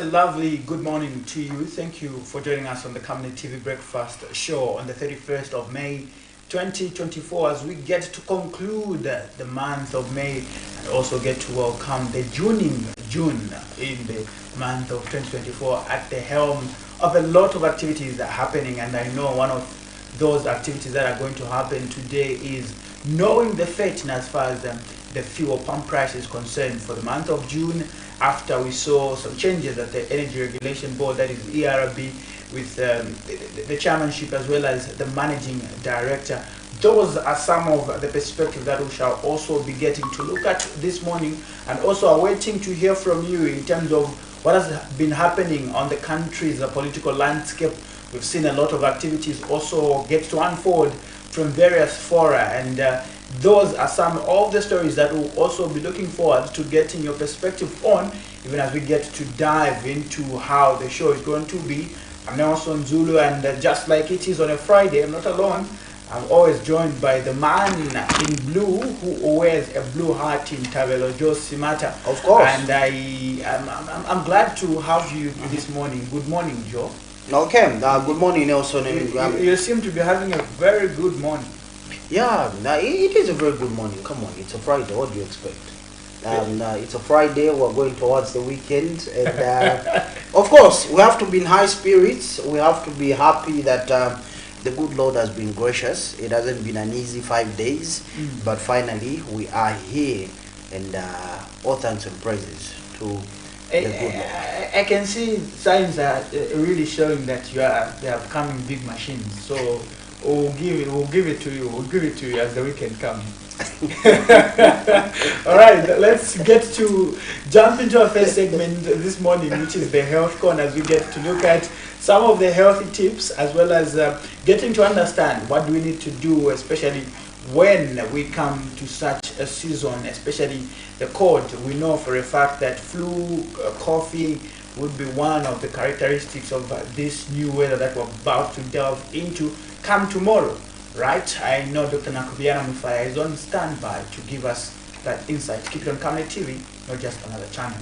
lovely good morning to you. Thank you for joining us on the Camnet TV Breakfast Show on the 31st of May 2024 as we get to conclude the month of May and also get to welcome the June in the month of 2024 at the helm of a lot of activities that are happening. And I know one of those activities that are going to happen today is knowing the fate as far as the fuel pump price is concerned for the month of June, after we saw some changes at the Energy Regulation Board, that is ERB, with the chairmanship as well as the managing director. Those are some of the perspectives that we shall also be getting to look at this morning, and also are waiting to hear from you in terms of what has been happening on the country's political landscape. We've seen a lot of activities also get to unfold from various fora, and those are some of the stories that we'll also be looking forward to getting your perspective on, even as we get to dive into how the show is going to be. I'm Nelson Zulu, and just like it is on a Friday, I'm not alone. I'm always joined by the man in blue who wears a blue hat in Tabelo, Joe Simata. Of course. And I'm glad to have you this morning. Good morning, Joe. Okay, good morning, Nelson. You seem to be having a very good morning. Yeah, it is a very good morning. Come on, it's a Friday. What do you expect? It's a Friday. We're going towards the weekend, and of course, we have to be in high spirits. We have to be happy that the good Lord has been gracious. It hasn't been an easy 5 days, but finally we are here, and all thanks and praises to the good Lord. I can see signs are really showing that they are becoming big machines. So we'll give it to you. We'll give it to you as the weekend comes. All right, let's get to jump into our first segment this morning, which is the health corner, as we get to look at some of the healthy tips, as well as getting to understand what do we need to do, especially when we come to such a season, especially the cold. We know for a fact that flu, coffee would be one of the characteristics of this new weather that we're about to delve into come tomorrow, right? I know Dr. Nakubiana Mufaya is on standby to give us that insight. Keep it on Camnet TV, not just another channel.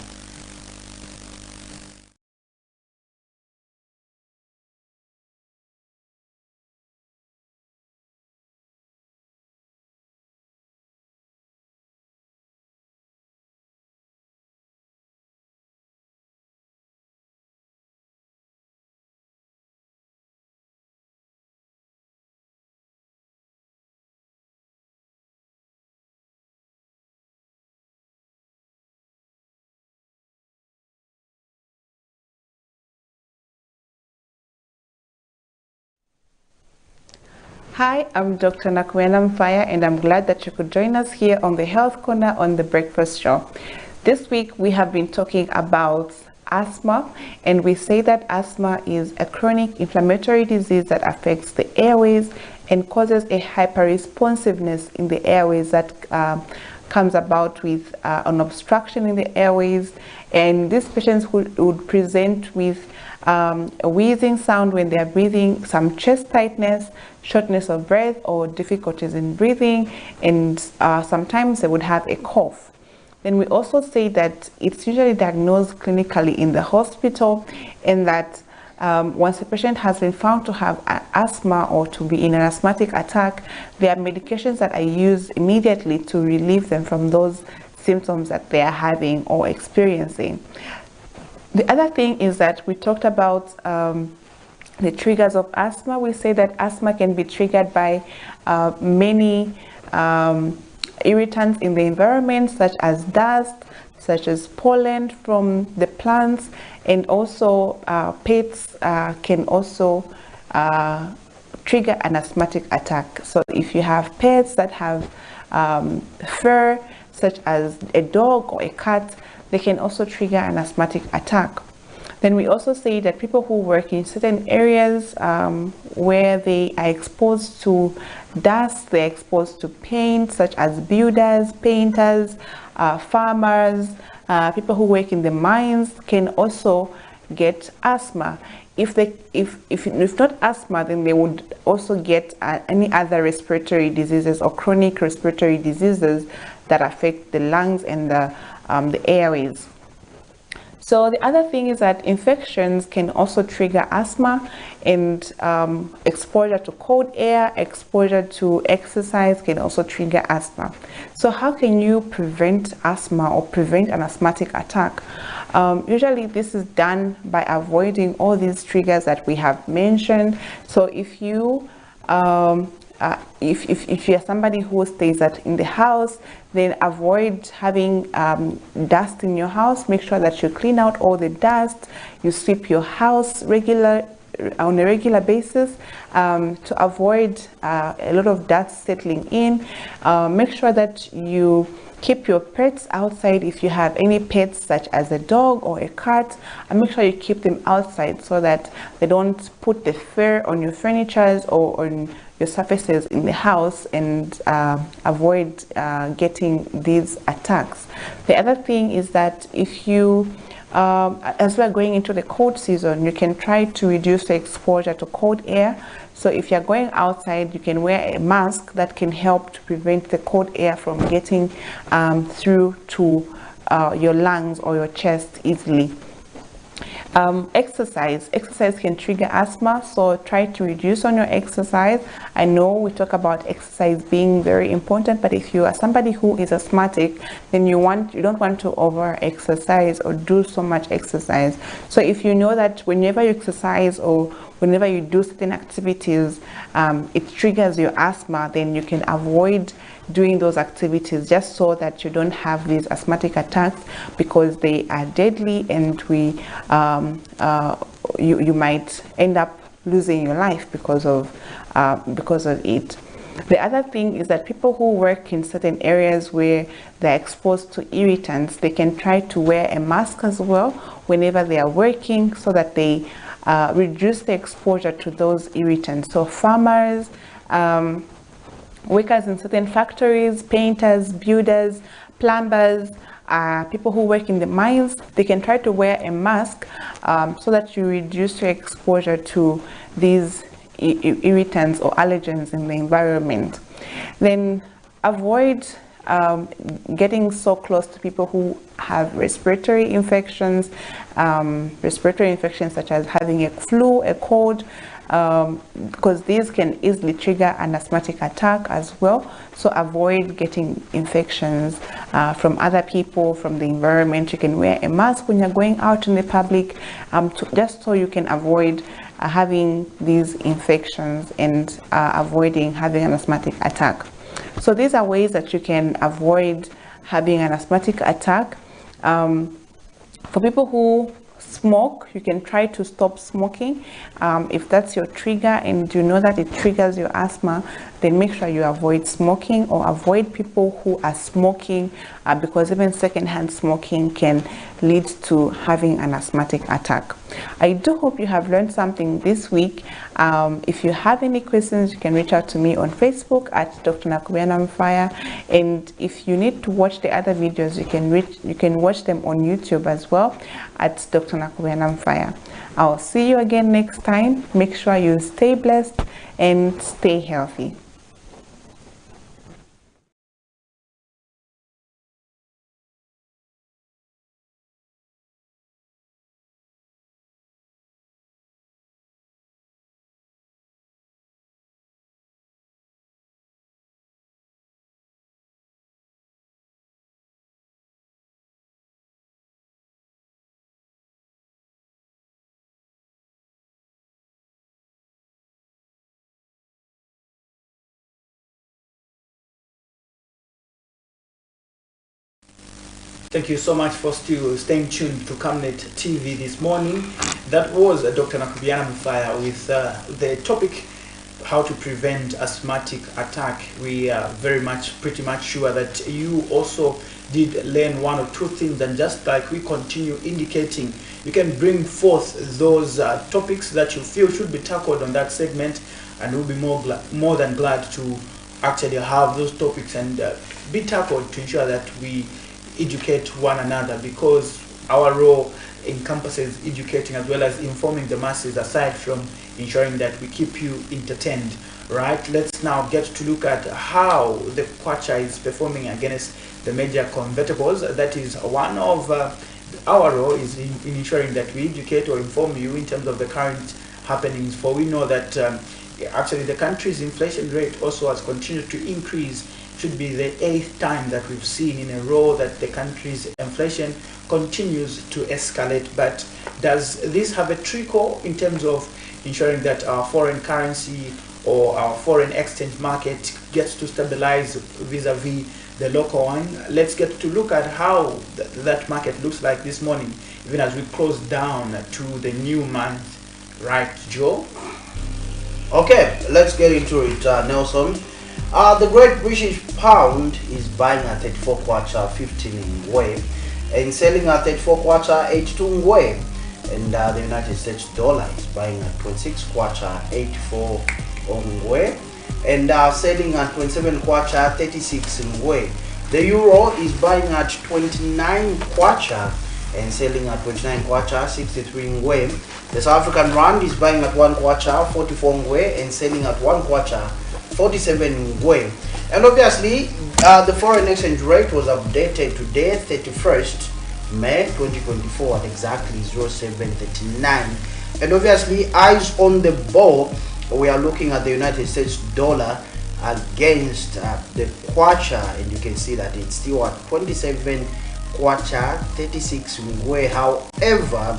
Hi, I'm Dr. Nakubiana Mufaya, and I'm glad that you could join us here on the Health Corner on the Breakfast Show. This week we have been talking about asthma, and we say that asthma is a chronic inflammatory disease that affects the airways and causes a hyperresponsiveness in the airways that comes about with an obstruction in the airways, and these patients would present with a wheezing sound when they are breathing, some chest tightness, shortness of breath, or difficulties in breathing, and sometimes they would have a cough. Then we also say that it's usually diagnosed clinically in the hospital, and that once a patient has been found to have asthma or to be in an asthmatic attack, there are medications that are used immediately to relieve them from those symptoms that they are having or experiencing. The other thing is that we talked about the triggers of asthma. We say that asthma can be triggered by many irritants in the environment, such as dust, such as pollen from the plants, and also pets can also trigger an asthmatic attack. So if you have pets that have fur, such as a dog or a cat, they can also trigger an asthmatic attack. Then we also say that people who work in certain areas where they are exposed to dust, they're exposed to paint, such as builders, painters, farmers, people who work in the mines can also get asthma. If not asthma, then they would also get any other respiratory diseases or chronic respiratory diseases that affect the lungs and the airways. So the other thing is that infections can also trigger asthma, and exposure to cold air, exposure to exercise can also trigger asthma. So how can you prevent asthma or prevent an asthmatic attack? Usually this is done by avoiding all these triggers that we have mentioned. So if you if you're somebody who stays in the house, then avoid having dust in your house. Make sure that you clean out all the dust, you sweep your house on a regular basis to avoid a lot of dust settling in. Make sure that you keep your pets outside. If you have any pets such as a dog or a cat, and make sure you keep them outside so that they don't put the fur on your furniture or on your surfaces in the house, and avoid getting these attacks. The other thing is that if you as we're going into the cold season, you can try to reduce the exposure to cold air. So if you're going outside, you can wear a mask that can help to prevent the cold air from getting through to your lungs or your chest easily. Exercise can trigger asthma, so try to reduce on your exercise. I know we talk about exercise being very important, but if you are somebody who is asthmatic, then you don't want to over exercise or do so much exercise. So if you know that whenever you exercise or whenever you do certain activities, it triggers your asthma, then you can avoid doing those activities, just so that you don't have these asthmatic attacks, because they are deadly, and you might end up losing your life because of it. The other thing is that people who work in certain areas where they're exposed to irritants, they can try to wear a mask as well whenever they are working, so that they reduce the exposure to those irritants. So farmers, workers in certain factories, painters, builders, plumbers, people who work in the mines, they can try to wear a mask so that you reduce your exposure to these irritants or allergens in the environment. Then avoid getting so close to people who have respiratory infections such as having a flu, a cold, because these can easily trigger an asthmatic attack as well. So avoid getting infections from other people, from the environment. You can wear a mask when you're going out in the public, just so you can avoid having these infections and avoiding having an asthmatic attack. So these are ways that you can avoid having an asthmatic attack. For people who smoke, you can try to stop smoking. If that's your trigger and you know that it triggers your asthma, then make sure you avoid smoking or avoid people who are smoking, because even secondhand smoking can lead to having an asthmatic attack. I do hope you have learned something this week. If you have any questions, you can reach out to me on Facebook at Dr. Nakubiana Mfaya, and if you need to watch the other videos, you can watch them on YouTube as well at Dr. Nakubiana Mfaya. I'll see you again next time. Make sure you stay blessed and stay healthy. Thank you so much for still staying tuned to Camnet TV this morning. That was Dr. Nakubiana Mfaya with the topic, how to prevent asthmatic attack. We are pretty much sure that you also did learn one or two things, and just like we continue indicating, you can bring forth those topics that you feel should be tackled on that segment, and we'll be more than glad to actually have those topics and be tackled to ensure that we educate one another, because our role encompasses educating as well as informing the masses, aside from ensuring that we keep you entertained. Right, let's now get to look at how the Kwacha is performing against the major convertibles. That is one of our role is in ensuring that we educate or inform you in terms of the current happenings, for we know that actually the country's inflation rate also has continued to increase. Should be the 8th time that we've seen in a row that the country's inflation continues to escalate. But does this have a trickle in terms of ensuring that our foreign currency or our foreign exchange market gets to stabilize vis-a-vis the local one? Let's get to look at how that market looks like this morning, even as we close down to the new month. Right, Joe? Okay, let's get into it, Nelson. The Great British Pound is buying at 34 kwacha 15 ngwe and selling at 34 kwacha 82 ngwe, and the United States dollar is buying at 26 kwacha 84 ngwe and selling at 27 kwacha 36 ngwe. The euro is buying at 29 kwacha and selling at 29 kwacha 63 ngwe. The South African rand is buying at 1 kwacha 44 ngwe and selling at 1 kwacha 47 ngwe. And obviously the foreign exchange rate was updated today, 31st May 2024 at exactly 0739. And obviously, eyes on the ball, we are looking at the United States dollar against the kwacha, and you can see that it's still at 27 kwacha 36 ngwe. However,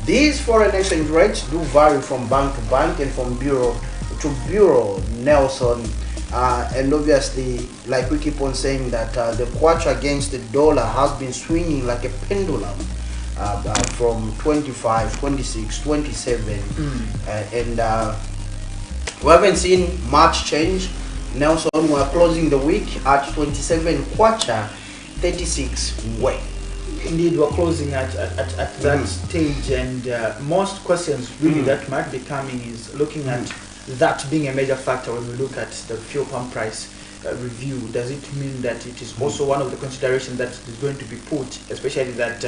these foreign exchange rates do vary from bank to bank and from bureau to bureau, Nelson. And obviously, like we keep on saying, that the kwacha against the dollar has been swinging like a pendulum from 25, 26, 27, and we haven't seen much change. Nelson, we are closing the week at 27 kwacha 36 ngwe. Indeed, we're closing at that stage, and most questions really that might be coming is looking at that being a major factor when we look at the fuel pump price review. Does it mean that it is also one of the considerations that is going to be put, especially that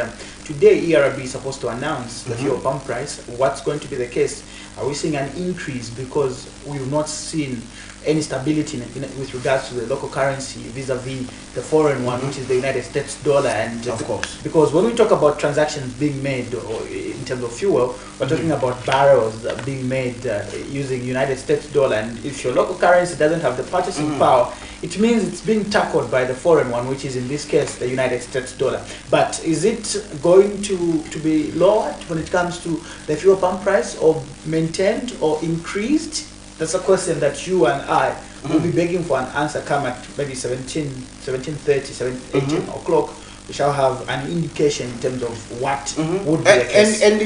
today ERB is supposed to announce the fuel pump price? What's going to be the case? Are we seeing an increase because we've not seen any stability with regards to the local currency vis-a-vis the foreign one, which is the United States dollar? And of course, because when we talk about transactions being made or in terms of fuel, we're talking about barrels being made using United States dollar, and if your local currency doesn't have the purchasing power, it means it's being tackled by the foreign one, which is in this case the United States dollar. But is it going to be lowered when it comes to the fuel pump price, or maintained or increased? That's a question that you and I will be begging for an answer come at maybe 17:30, 18 o'clock. We shall have an indication in terms of what would be the case. And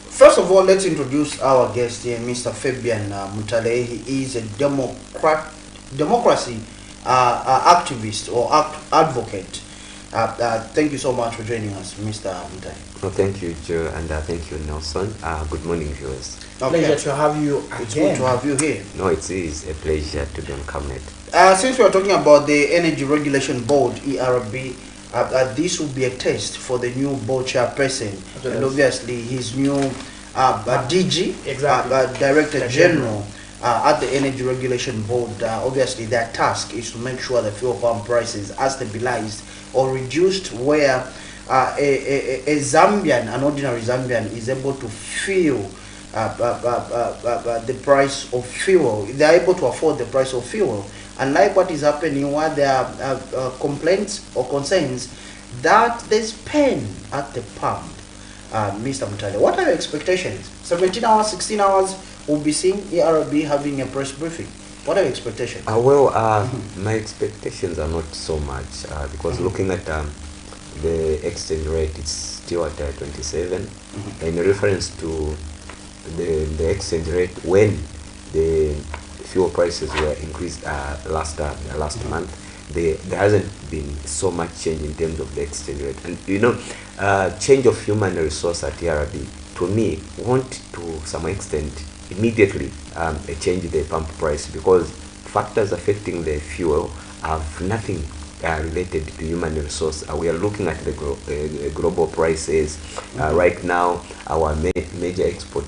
first of all, let's introduce our guest here, Mr. Fabian Mutale. He is a democracy activist or advocate. Thank you so much for joining us, Mr. Mutale. Oh, thank you, Joe, and thank you, Nelson. Good morning, viewers. Pleasure to have you again. It's good to have you here. No, it is a pleasure to be on Camnet. Since we are talking about the Energy Regulation Board, ERB, this will be a test for the new board chairperson, and obviously his new DG, Director General at the Energy Regulation Board. Obviously, their task is to make sure the fuel pump prices are stabilized or reduced, where a Zambian, an ordinary Zambian, is able to feel the price of fuel. They are able to afford the price of fuel. Unlike what is happening where there are complaints or concerns that there's pain at the pump. Mr. Mutale, what are your expectations? 17 hours, 16 hours, we'll be seeing ERB having a press briefing. What are your expectations? My expectations are not so much because looking at the exchange rate, it's still at 27. In reference to the exchange rate when the fuel prices were increased last month, there hasn't been so much change in terms of the exchange rate. And change of human resource at ERB, to me, won't to some extent immediately change the pump price, because factors affecting the fuel have nothing related to human resource. We are looking at the global prices. Right now, our major export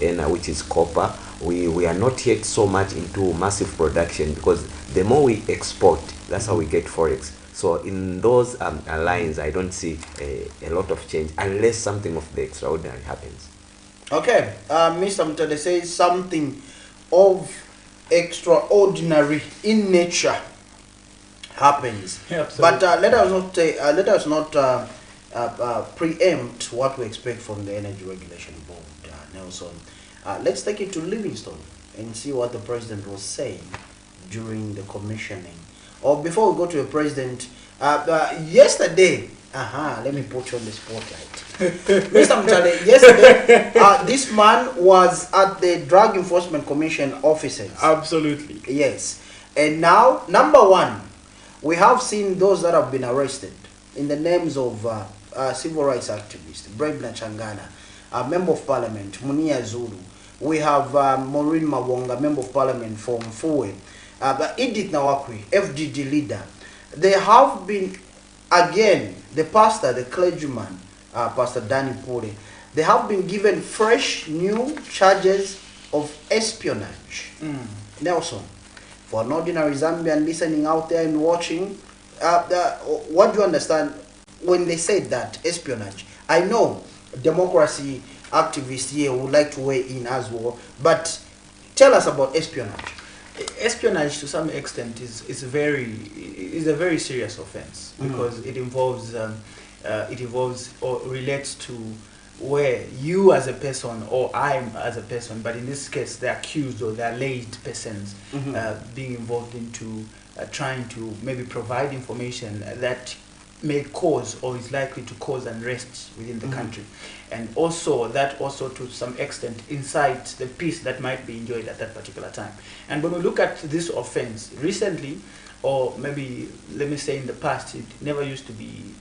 earner, which is copper, we are not yet so much into massive production, because the more we export, that's how we get forex. So in those lines, I don't see a lot of change unless something of the extraordinary happens. Okay, Mr. Mutade says something of extraordinary in nature happens. Yeah, absolutely. But let us not preempt what we expect from the Energy Regulation Board, Nelson. Let's take it to Livingstone and see what the president was saying during the commissioning. Or before we go to the president, yesterday, let me put you on the spotlight. Mr. Mutale, yesterday, this man was at the Drug Enforcement Commission offices. Absolutely. Yes. And now, number one, we have seen those that have been arrested in the names of civil rights activists, Brebna Changana, Member of Parliament, Munia Zulu. We have Maureen Mawonga, Member of Parliament from Mfuwe, Edith Nawakwi, FDD leader. They have been, again, the pastor, the clergyman, Pastor Danny Pole, they have been given fresh new charges of espionage. Nelson, for an ordinary Zambian listening out there and watching, what do you understand when they say that, espionage? I know democracy activists here would like to weigh in as well, but tell us about espionage. Espionage, to some extent, is a very serious offense because it involves or relates to where you as a person or I as a person, but in this case the accused or the alleged persons being involved into trying to maybe provide information that may cause or is likely to cause unrest within the country, and also that also to some extent incites the peace that might be enjoyed at that particular time. And when we look at this offense recently, or maybe let me say in the past, it never used to be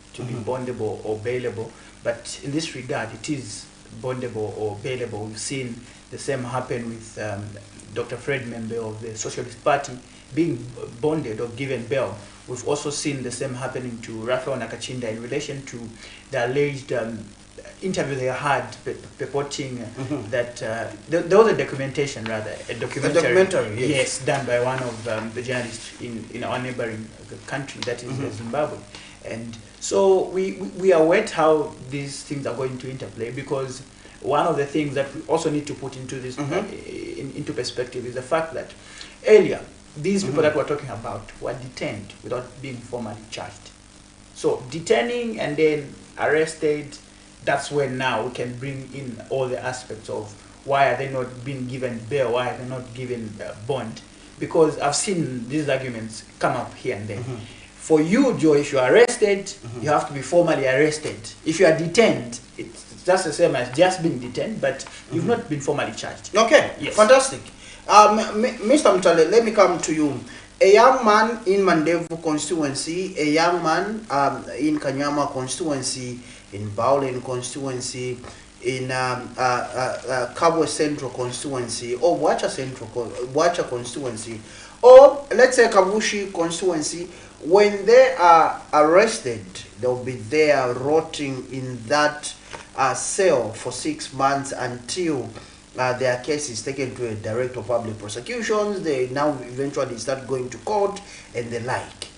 bondable or bailable, but in this regard it is bondable or bailable. We've seen the same happen with Dr. Fred Membe of the Socialist Party being bonded or given bail. We've also seen the same happening to Raphael Nakachinda in relation to the alleged interview they had purporting that there was a documentation, rather a documentary, yes, done by one of the journalists in our neighboring country, that is Zimbabwe. And so we await how these things are going to interplay, because one of the things that we also need to put into this into perspective is the fact that earlier these people that we're talking about were detained without being formally charged. So detaining and then arrested, that's when now we can bring in all the aspects of why are they not being given bail, why are they not given bond, because I've seen these arguments come up here and there. For you, Joe, if you are arrested, you have to be formally arrested. If you are detained, it's just the same as just being detained, but you've not been formally charged. Okay, yes. Fantastic. Mr. Mutale, let me come to you. A young man in Mandevu constituency, a young man in Kanyama constituency, in Baulen constituency, in Kabwe Central constituency, or Wacha constituency, or let's say Kabushi constituency, when they are arrested, they'll be there rotting in that cell for 6 months until their case is taken to a director of public prosecutions. They now eventually start going to court and the like.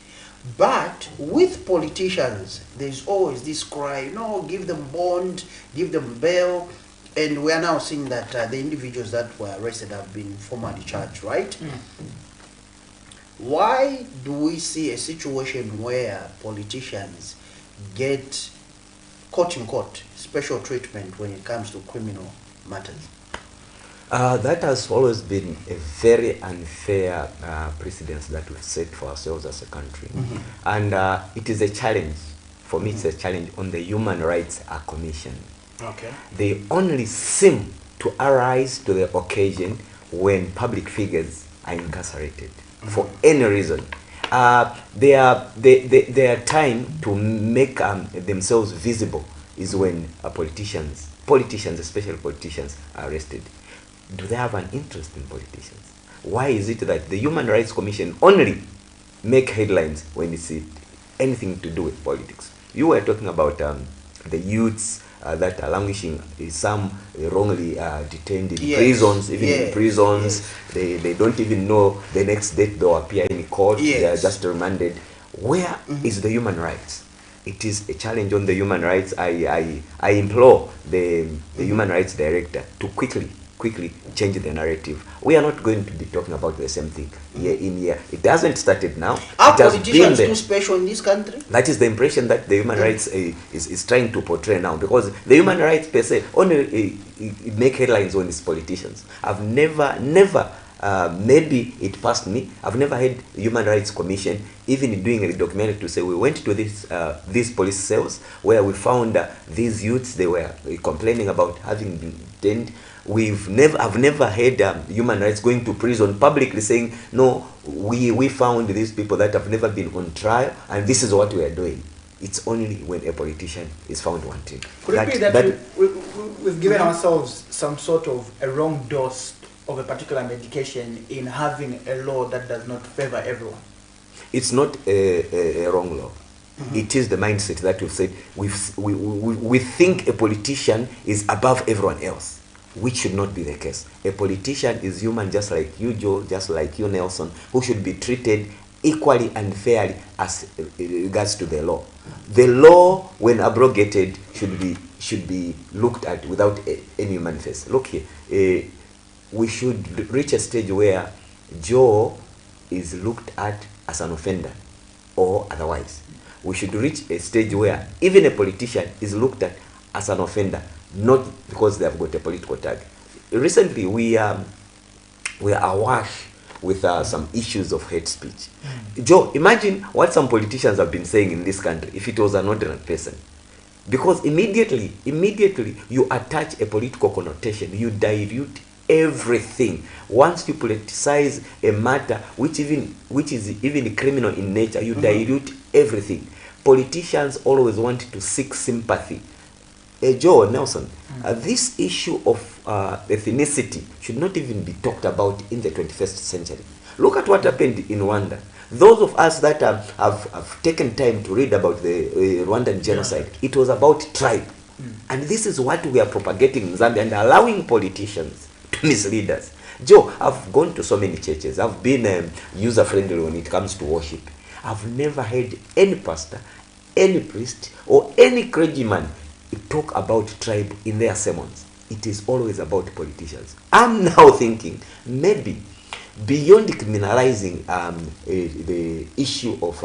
But with politicians, there's always this cry, no, give them bond, give them bail. And we are now seeing that the individuals that were arrested have been formally charged, right? Why do we see a situation where politicians get, quote unquote, special treatment when it comes to criminal matters? That has always been a very unfair precedence that we've set for ourselves as a country. And it is a challenge. For me, it's a challenge on the Human Rights Commission. Okay. They only seem to arise to the occasion when public figures are incarcerated for any reason. Their time to make themselves visible is when politicians, especially politicians, are arrested. Do they have an interest in politicians? Why is it that the Human Rights Commission only make headlines when it's anything to do with politics? You were talking about the youths that are languishing, some wrongly detained in prisons, even in prisons. They don't even know the next date they'll appear in court. They are just remanded. Where is the human rights? It is a challenge on the human rights. I implore the human rights director to quickly change the narrative. We are not going to be talking about the same thing year in year. It hasn't started now. Are it has politicians been too special in this country? That is the impression that the human rights is trying to portray now, because the human rights per se only make headlines on these politicians. I've never maybe it passed me. I've never had Human Rights Commission even doing a documentary to say we went to these police cells where we found these youths, they were complaining about having been detained. I've never heard human rights going to prison publicly saying, no, we found these people that have never been on trial and this is what we are doing. It's only when a politician is found wanting. Could it be that we've given ourselves some sort of a wrong dose of a particular medication in having a law that does not favor everyone? It's not a wrong law. It is the mindset that we've said. We think a politician is above everyone else, which should not be the case. A politician is human, just like you, Joe, just like you, Nelson, who should be treated equally and fairly as regards to the law. The law, when abrogated, should be looked at without any human face. Look here, we should reach a stage where Joe is looked at as an offender or otherwise. We should reach a stage where even a politician is looked at as an offender, not because they have got a political tag. Recently, we are awash with some issues of hate speech. Joe, imagine what some politicians have been saying in this country if it was an ordinary person. Because immediately you attach a political connotation, you dilute everything. Once you politicize a matter which is even criminal in nature, you dilute everything. Politicians always want to seek sympathy. Joe, Nelson, this issue of ethnicity should not even be talked about in the 21st century. Look at what happened in Rwanda. Those of us that have taken time to read about the Rwandan genocide, it was about tribe. And this is what we are propagating in Zambia and allowing politicians to mislead us. Joe, I've gone to so many churches. I've been user-friendly when it comes to worship. I've never heard any pastor, any priest, or any clergyman talk about tribe in their sermons. It is always about politicians. I'm now thinking maybe beyond criminalizing the issue of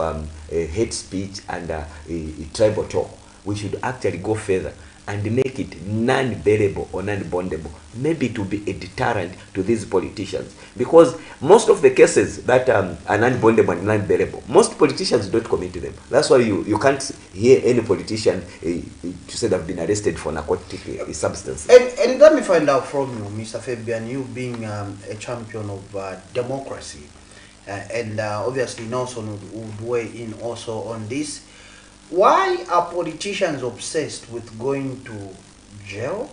hate speech and tribal talk, we should actually go further and make it non-bearable or non-bondable. Maybe it will be a deterrent to these politicians. Because most of the cases that are non-bondable and non-bearable, most politicians don't commit to them. That's why you can't hear any politician to say they've been arrested for narcotic substances. And let me find out from you, Mr. Fabian, you being a champion of democracy, and obviously Nelson would weigh in also on this. Why are politicians obsessed with going to jail,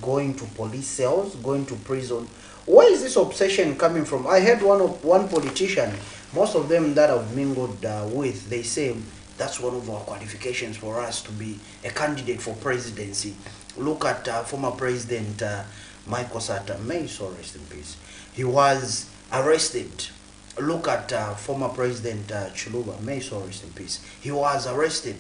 going to police cells, going to prison? Where is this obsession coming from? I heard one politician, most of them that I've mingled with, they say that's one of our qualifications for us to be a candidate for presidency. Look at former President Michael Sata, may so rest in peace. He was arrested. Look at former President Chuluba, may so rest in peace. He was arrested.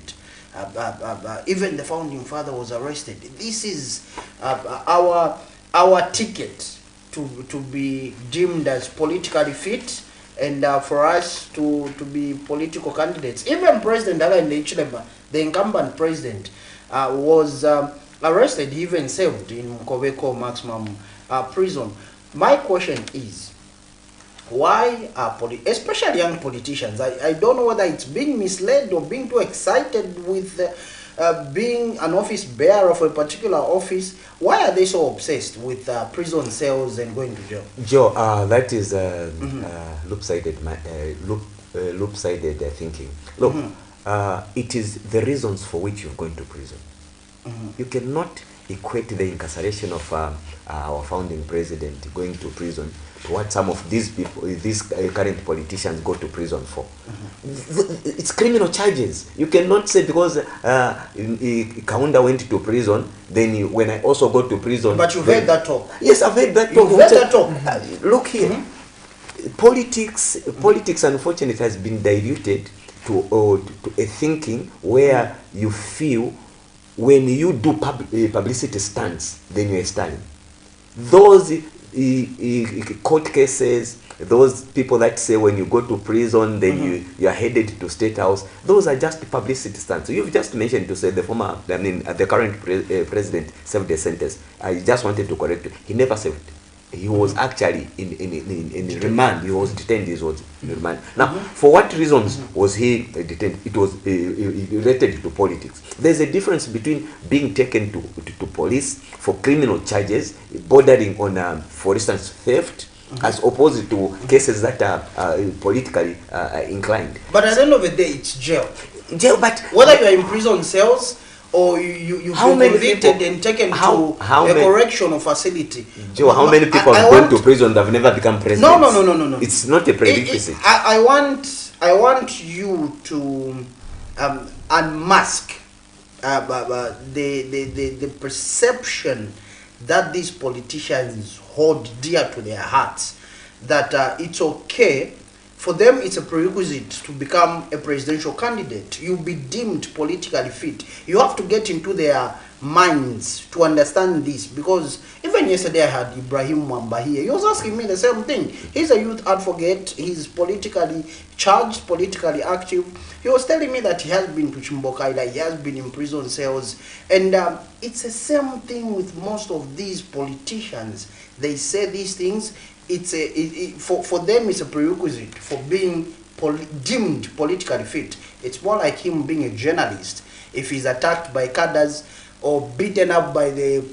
Even the founding father was arrested. This is our ticket to be deemed as politically fit and for us to be political candidates. Even President Alain Chilema, the incumbent president, was arrested, even served in Mukobeko maximum prison. My question is, why are especially young politicians, I don't know whether it's being misled or being too excited with being an office bearer of a particular office, why are they so obsessed with prison cells and going to jail? Joe, that is loop-sided thinking. Look, it is the reasons for which you're going to prison. You cannot equate the incarceration of our founding president going to prison to what some of these people, these current politicians, go to prison for. It's criminal charges. You cannot say because Kaunda went to prison, then when I also go to prison. But you've heard that talk. Yes, I've heard that talk. You've heard that talk. Look here, politics unfortunately has been diluted to a thinking where you feel when you do publicity stunts, then you're stunning. Those court cases, those people that say when you go to prison, then you are headed to State House, those are just publicity stunts. You've just mentioned to say the current president served a sentence. I just wanted to correct you. He never served. He was actually in remand. He was detained. He was in remand. Now, for what reasons was he detained? It was related to politics. There's a difference between being taken to police for criminal charges bordering on, for instance, theft, as opposed to cases that are politically inclined. But at the end of the day, it's jail. Jail, but whether you are in prison cells or you've been convicted and taken to a correctional facility. Joe, how many people have gone to prison that have never become president? No. It's not a prerequisite. I want you to unmask the perception that these politicians hold dear to their hearts, that it's okay for them. It's a prerequisite to become a presidential candidate. You'll be deemed politically fit. You have to get into their minds to understand this, because even yesterday I had Ibrahim Mwamba here. He was asking me the same thing. He's a youth advocate. He's politically charged, politically active. He was telling me that he has been to Chimbokaila, he has been in prison cells, and it's the same thing with most of these politicians. They say these things. For them, it's a prerequisite for being deemed politically fit. It's more like him being a journalist. If he's attacked by cadres or beaten up by the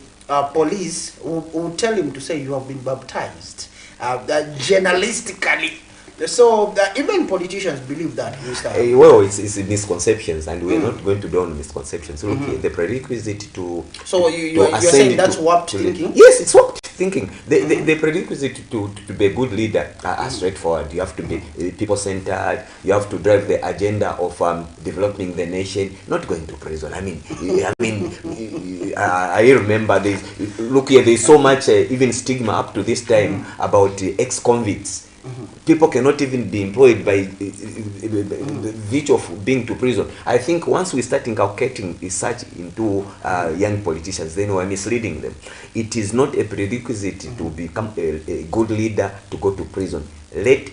police, will tell him to say you have been baptized. Journalistically. So even politicians believe that. Well, it's misconceptions, and we're not going to go on misconceptions. Look, the prerequisite to you're saying that's warped thinking? Yes, it's warped thinking. The prerequisite to be a good leader are straightforward. You have to be people-centered. You have to drive the agenda of developing the nation, not going to prison. I remember this. Look here, there's so much even stigma up to this time about ex-convicts. People cannot even be employed by the virtue of being to prison. I think once we start inculcating research into young politicians, then we're misleading them. It is not a prerequisite to become a good leader to go to prison. Let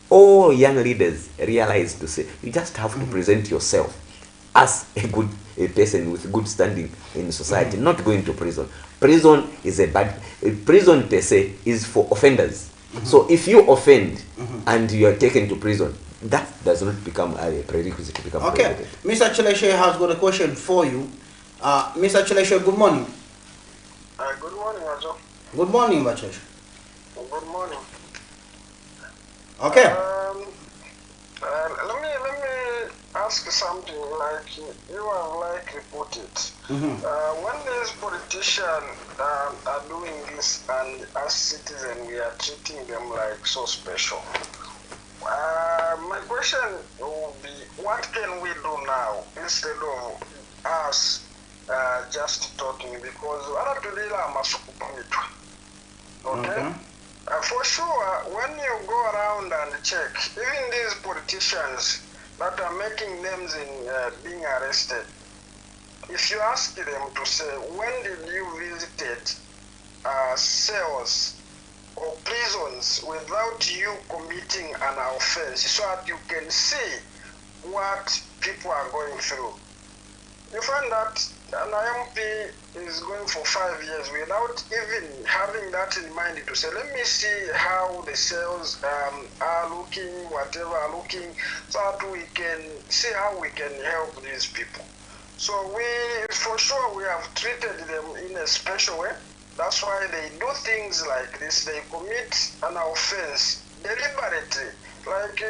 all young leaders realize to say, you just have to present yourself as a good person with good standing in society, not going to prison. Prison is prison per se is for offenders. So if you offend and you are taken to prison, that does not become a prerequisite to become president. Mr. Cheleshe has got a question for you. Mr. Cheleshe, good morning. Good morning, Majo. Good morning, Bachesh. Good morning. Okay. Let me ask something. Like you have reported, when these politicians are doing this, and as citizens we are treating them like so special. My question will be, what can we do now instead of us just talking? Because okay. For sure, when you go around and check, even these politicians that are making names in being arrested, if you ask them to say, when did you visit cells or prisons without you committing an offense, so that you can see what people are going through, you find that an IMP is going for 5 years without even having that in mind to say, let me see how the cells are looking, whatever are looking, so that we can see how we can help these people. So for sure, we have treated them in a special way. That's why they do things like this. They commit an offense deliberately. Like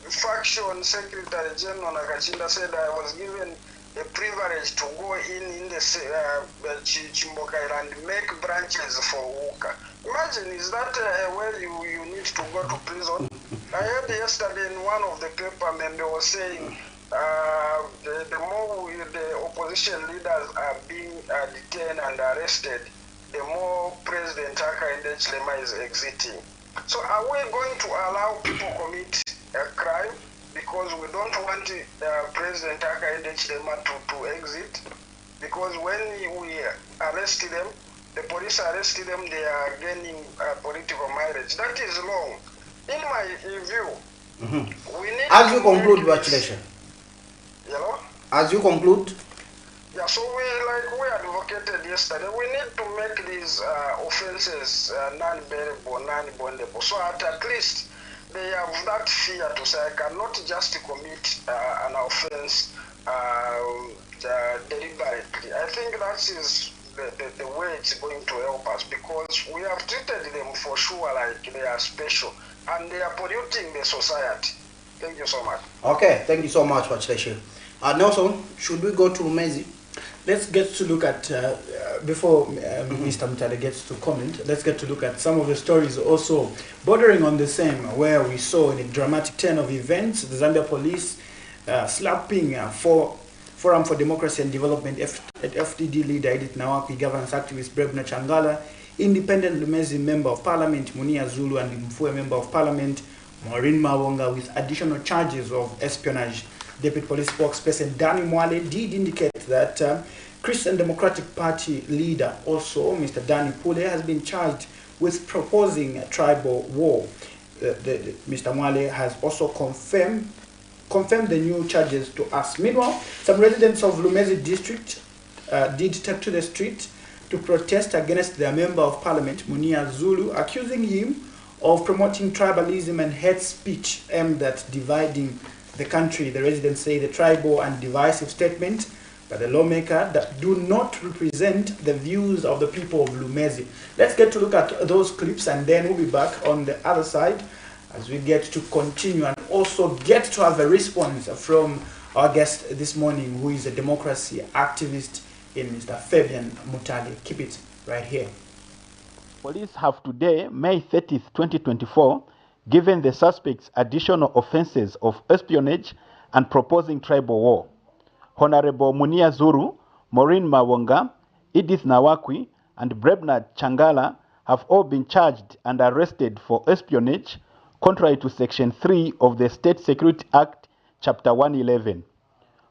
Faction Secretary General Nakachinda said, I was given a privilege to go in the Chimbokaila and make branches for Uka. Imagine, is that where you need to go to prison? I heard yesterday in one of the papers, and they were saying the more the opposition leaders are being detained and arrested, the more President Hakainde Hichilema is exiting. So are we going to allow people commit a crime because we don't want President Hakainde Hichilema to exit, because when we arrest them, the police arrest them, they are gaining political mileage. That is wrong. In my view, we need as you conclude, congratulations. Hello? As you conclude. Yeah, so we advocated yesterday, we need to make these offenses non-bearable, non-bondable, so at least they have that fear to say, I cannot just commit an offense deliberately. I think that is the way it's going to help us, because we have treated them for sure like they are special and they are polluting the society. Thank you so much. Okay, thank you so much, congratulations. Nelson, should we go to Rumezi? Let's get to look at, before Mr. Mutale gets to comment, let's get to look at some of the stories also bordering on the same, where we saw in a dramatic turn of events, the Zambia police slapping Forum for Democracy and Development at FDD leader Edith Nawakwi, governance activist Brebna Changala, independent Lumezi member of parliament Munia Zulu, and Mfue member of parliament Maureen Mawonga, with additional charges of espionage. Deputy Police Spokesperson Danny Mwale did indicate that Christian Democratic Party leader, also Mr. Danny Pule, has been charged with proposing a tribal war. Mr. Mwale has also confirmed the new charges to us. Meanwhile, some residents of Lumezi district did take to the street to protest against their member of parliament, Munia Zulu, accusing him of promoting tribalism and hate speech aimed at dividing the country. The residents say the tribal and divisive statement by the lawmaker that do not represent the views of the people of Lumezi. Let's get to look at those clips, and then we'll be back on the other side as we get to continue and also get to have a response from our guest this morning, who is a democracy activist in Mr. Fabian Mutale. Keep it right here. Police have today, May 30th, 2024, given the suspects additional offenses of espionage and proposing tribal war. Honorable Munia Zuru, Maureen Mawonga, Edith Nawakwi, and Brebna Changala have all been charged and arrested for espionage, contrary to Section 3 of the State Security Act, Chapter 111.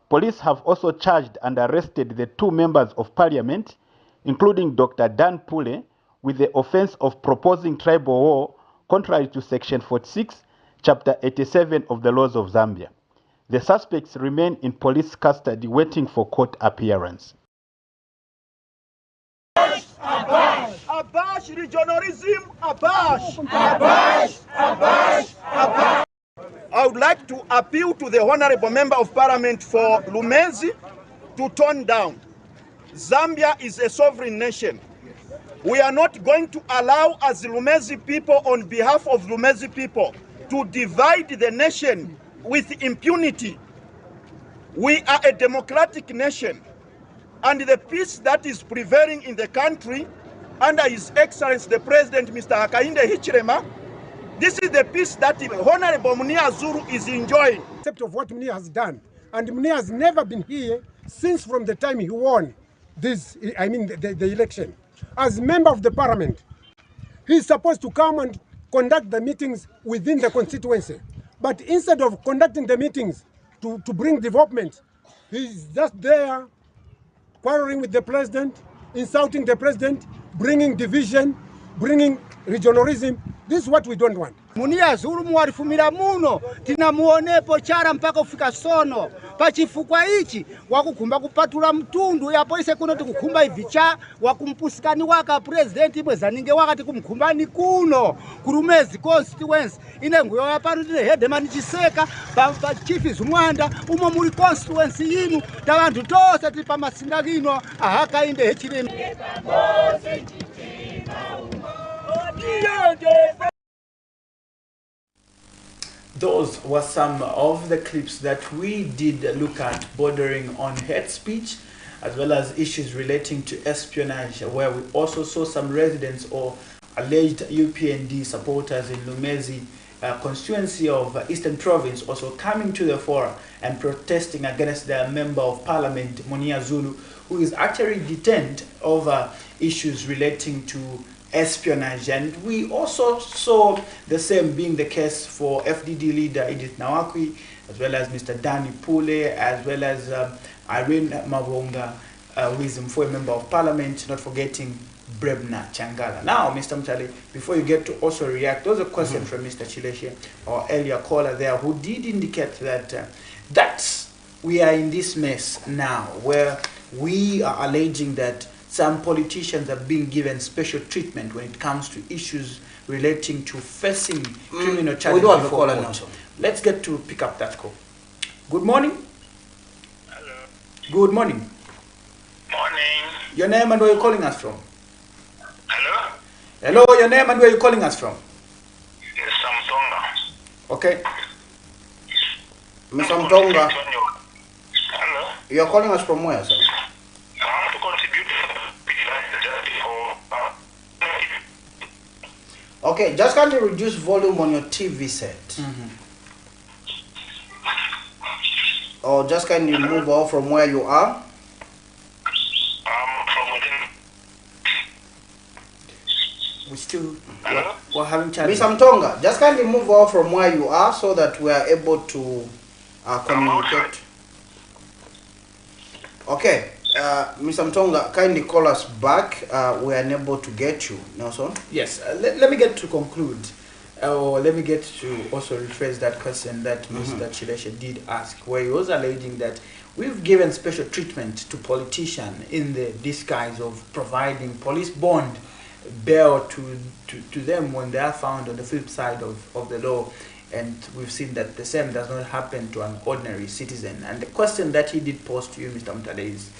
Police have also charged and arrested the two members of parliament, including Dr. Dan Pule, with the offense of proposing tribal war, contrary to Section 46, Chapter 87 of the laws of Zambia. The suspects remain in police custody waiting for court appearance. Abash! Abash! Regionalism! Abash! Abash! Abash! Abash! I would like to appeal to the Honorable Member of Parliament for Lumezi to tone down. Zambia is a sovereign nation. We are not going to allow, as Lumezi people, on behalf of Lumezi people, to divide the nation with impunity. We are a democratic nation, and the peace that is prevailing in the country under His Excellency the President, Mr. Hakainde Hichilema, this is the peace that Honorable Munia Zuru is enjoying. Except of what Munia has done, and Munia has never been here since from the time he won this, the election. As member of the parliament, he is supposed to come and conduct the meetings within the constituency. But instead of conducting the meetings to bring development, he's just there quarreling with the president, insulting the president, bringing division, bringing regionalism. This is what we don't want. Munia Zulu mwalifumira muno tinamuonepo chara mpaka kufika sono pachifukwa ichi wakukhumba kupatula mtundu yapo ise kuno tikukhumba ivicha wakumpusikani waka president ibwezaninge wakati kumkhumbani kuno Kulumezi constituency ine nguyo yapano tine headman Chiseka pa chief Zumwanda umo muri constituency yinu tavantu tose tili pamasinda kino Hakainde Hichilema. Those were some of the clips that we did look at bordering on hate speech, as well as issues relating to espionage, where we also saw some residents or alleged UPND supporters in Lumezi constituency of Eastern Province also coming to the fore and protesting against their member of parliament, Munia Zulu, who is actually detained over issues relating to espionage. And we also saw the same being the case for FDD leader Edith Nawakwi, as well as Mr. Danny Pule, as well as Irene Mavonga, who is a member of parliament, not forgetting Brebna Changala. Now, Mr. Mtali, before you get to also react, there was a question from Mr. Chileshe, our earlier caller there, who did indicate that we are in this mess now, where we are alleging that some politicians are being given special treatment when it comes to issues relating to facing criminal charges. We do have a before caller court. now. Let's get to pick up that call. Good morning. Hello. Good morning. Morning. Your name and where you're calling us from? Hello. Hello, your name and where you're calling us from? Yes, Samtonga. Okay. Mr. Mtonga, Hello. you're calling us from where, sir? I want to contribute for Okay, just kindly reduce volume on your TV set. Or just kindly move off from where you are. from within. We're having challenges. Mr. Mtonga, just kindly move off from where you are so that we are able to communicate. Okay, Mr. Mtonga, kindly call us back. We are unable to get you. Nelson? Yes, let me get to conclude. Or let me get to also rephrase that question that Mr. Chileshe did ask, where he was alleging that we've given special treatment to politicians in the disguise of providing police bond bail to them when they are found on the flip side of the law. And we've seen that the same does not happen to an ordinary citizen. And the question that he did pose to you, Mr. Mtale, is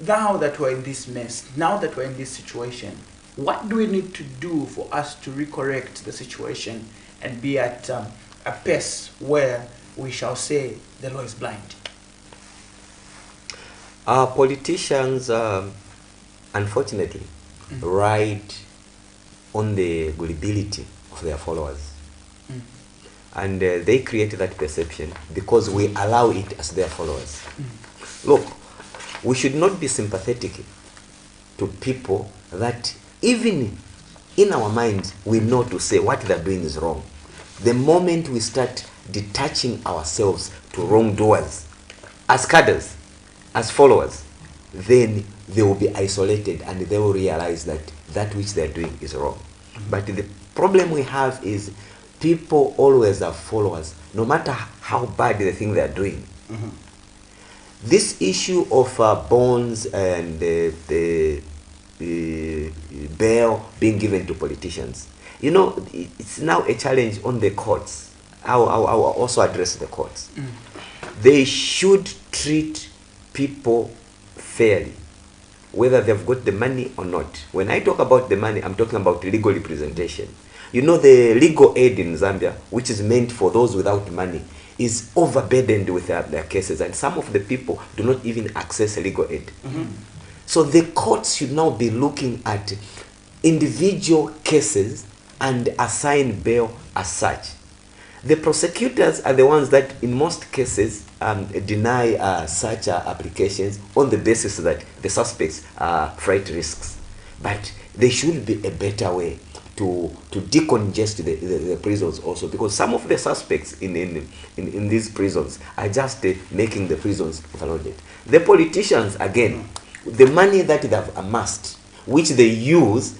now that we're in this mess, now that we're in this situation, what do we need to do for us to recorrect the situation and be at a pace where we shall say the law is blind? Politicians, unfortunately, ride on the gullibility of their followers. And they create that perception because we allow it as their followers. Look, we should not be sympathetic to people that even in our minds we know to say what they're doing is wrong. The moment we start detaching ourselves to wrongdoers, as cadres, as followers, then they will be isolated and they will realize that that which they're doing is wrong. But the problem we have is people always have followers, no matter how bad the thing they're doing. This issue of bonds and the bail being given to politicians, you know, it's now a challenge on the courts. I'll also address the courts. They should treat people fairly, whether they've got the money or not. When I talk about the money, I'm talking about legal representation. You know, the legal aid in Zambia, which is meant for those without money, is overburdened with their cases, and some of the people do not even access legal aid. So the courts should now be looking at individual cases and assign bail as such. The prosecutors are the ones that in most cases deny such applications on the basis that the suspects are freight risks. But there should be a better way to decongest the prisons also, because some of the suspects in these prisons are just making the prisons overloaded. The politicians, again, the money that they have amassed, which they use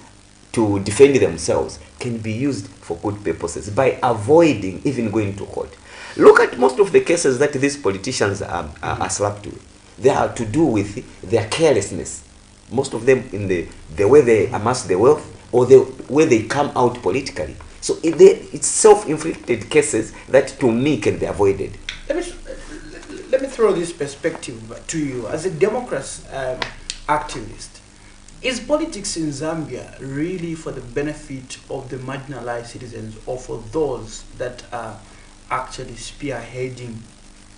to defend themselves, can be used for good purposes by avoiding even going to court. Look at most of the cases that these politicians are slapped with. They are to do with their carelessness. Most of them in the way they amass the wealth or the way they come out politically. So it's self-inflicted cases that to me can be avoided. Let me throw this perspective to you. As a democracy activist, is politics in Zambia really for the benefit of the marginalized citizens or for those that are actually spearheading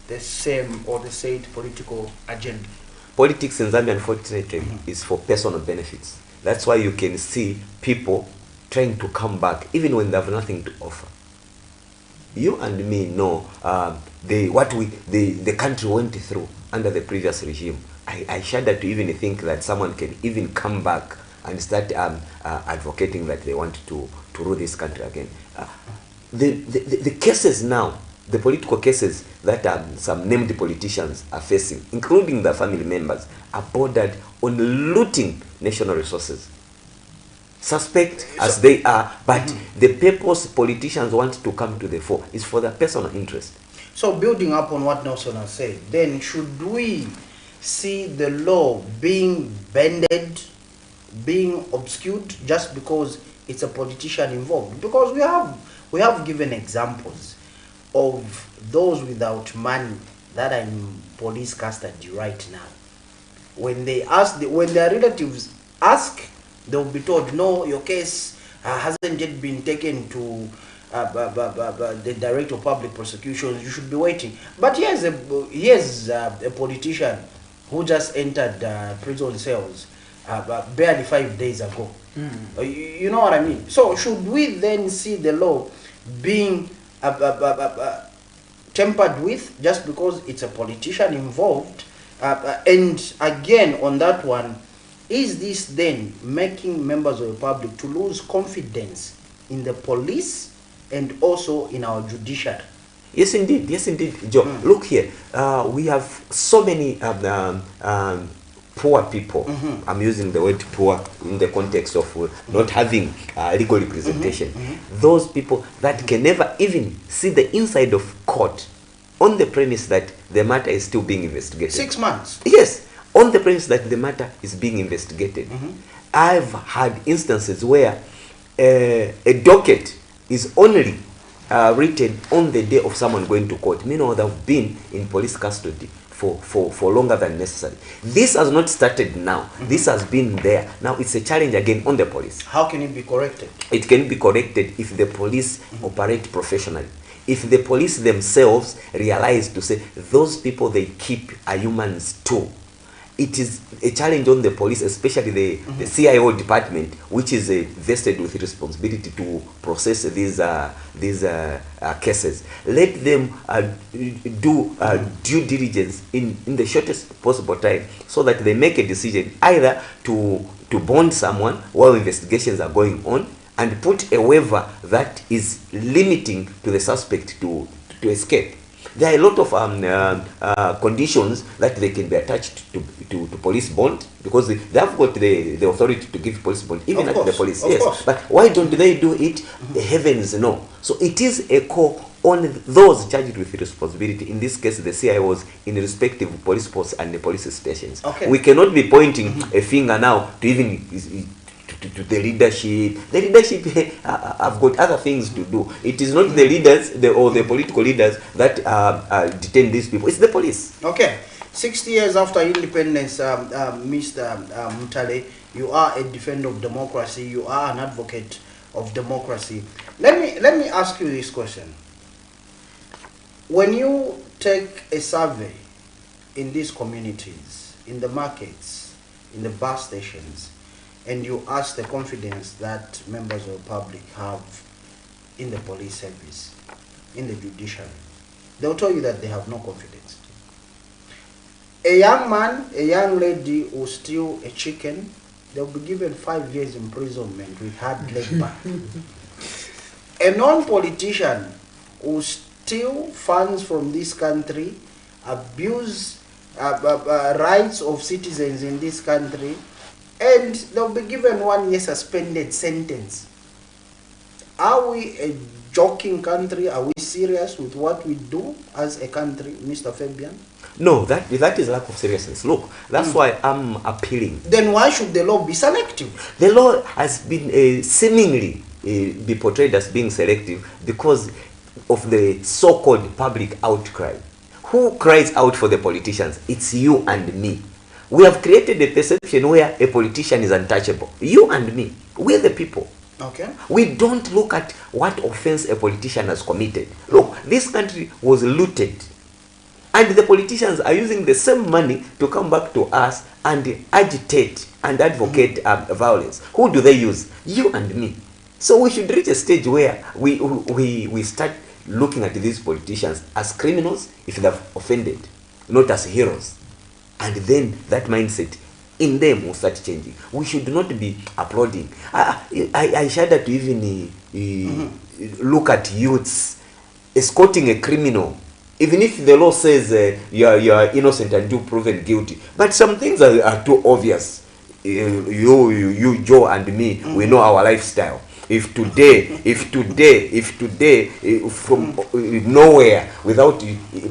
the same or the said political agenda? Politics in Zambia, unfortunately, is for personal benefits. That's why you can see people trying to come back even when they have nothing to offer. You and me know the country went through under the previous regime. I shudder to even think that someone can even come back and start advocating that they want to rule this country again. The cases now, the political cases that some named politicians are facing, including their family members, are bordered on looting national resources. Suspect as they are, but the purpose politicians want to come to the fore is for their personal interest. So building up on what Nelson has said, then should we see the law being bended, being obscured just because it's a politician involved? Because we have given examples of those without money that are in police custody right now. When their relatives ask, they'll be told, no, your case hasn't yet been taken to the Director of Public Prosecutions. You should be waiting. But here's a politician who just entered prison cells barely 5 days ago. You know what I mean? So should we then see the law being tempered with just because it's a politician involved? And again, on that one, is this then making members of the public to lose confidence in the police and also in our judiciary? Yes, indeed, Joe. Look here, we have so many poor people. I'm using the word poor in the context of not having legal representation. Those people that can never even see the inside of court, on the premise that the matter is still being investigated. 6 months. Yes, on the premise that the matter is being investigated. I've had instances where a docket is only written on the day of someone going to court. Meanwhile, they've been in police custody for longer than necessary. This has not started now. This has been there. Now it's a challenge again on the police. How can it be corrected? It can be corrected if the police operate professionally. If the police themselves realize to say, those people they keep are humans too. It is a challenge on the police, especially the CIO department, which is vested with responsibility to process these cases. Let them do due diligence in the shortest possible time, so that they make a decision either to bond someone while investigations are going on, and put a waiver that is limiting to the suspect to escape. There are a lot of conditions that they can be attached to police bond, because they have got the authority to give police bond, even at the police. Yes, but why don't they do it? Heavens no. So it is a call on those charged with responsibility, in this case the CIOs in respective police posts and the police stations. We cannot be pointing a finger now to even to the leadership. The leadership have got other things to do. It is not the leaders or the political leaders that detain these people. It's the police. Okay. 60 years after independence, Mr. Mutale, you are a defender of democracy. You are an advocate of democracy. Let me ask you this question. When you take a survey in these communities, in the markets, in the bus stations, and you ask the confidence that members of the public have in the police service, in the judiciary, they'll tell you that they have no confidence. A young man, a young lady who steal a chicken, they'll be given 5 years imprisonment with hard labor. A non-politician who steal funds from this country, abuse rights of citizens in this country, and they'll be given 1 year suspended sentence. Are we a joking country? Are we serious with what we do as a country, Mr. Fabian? No, that is lack of seriousness. Look, that's why I'm appealing. Then why should the law be selective? The law has been seemingly be portrayed as being selective because of the so-called public outcry. Who cries out for the politicians? It's you and me. We have created a perception where a politician is untouchable. You and me, we're the people. Okay. We don't look at what offense a politician has committed. Look, this country was looted, and the politicians are using the same money to come back to us and agitate and advocate violence. Who do they use? You and me. So we should reach a stage where we start looking at these politicians as criminals if they've offended, not as heroes. And then that mindset in them will start changing. We should not be applauding. I shudder to even look at youths escorting a criminal, even if the law says you are innocent until proven guilty. But some things are too obvious. You Joe and me, we know our lifestyle. If today, from nowhere, without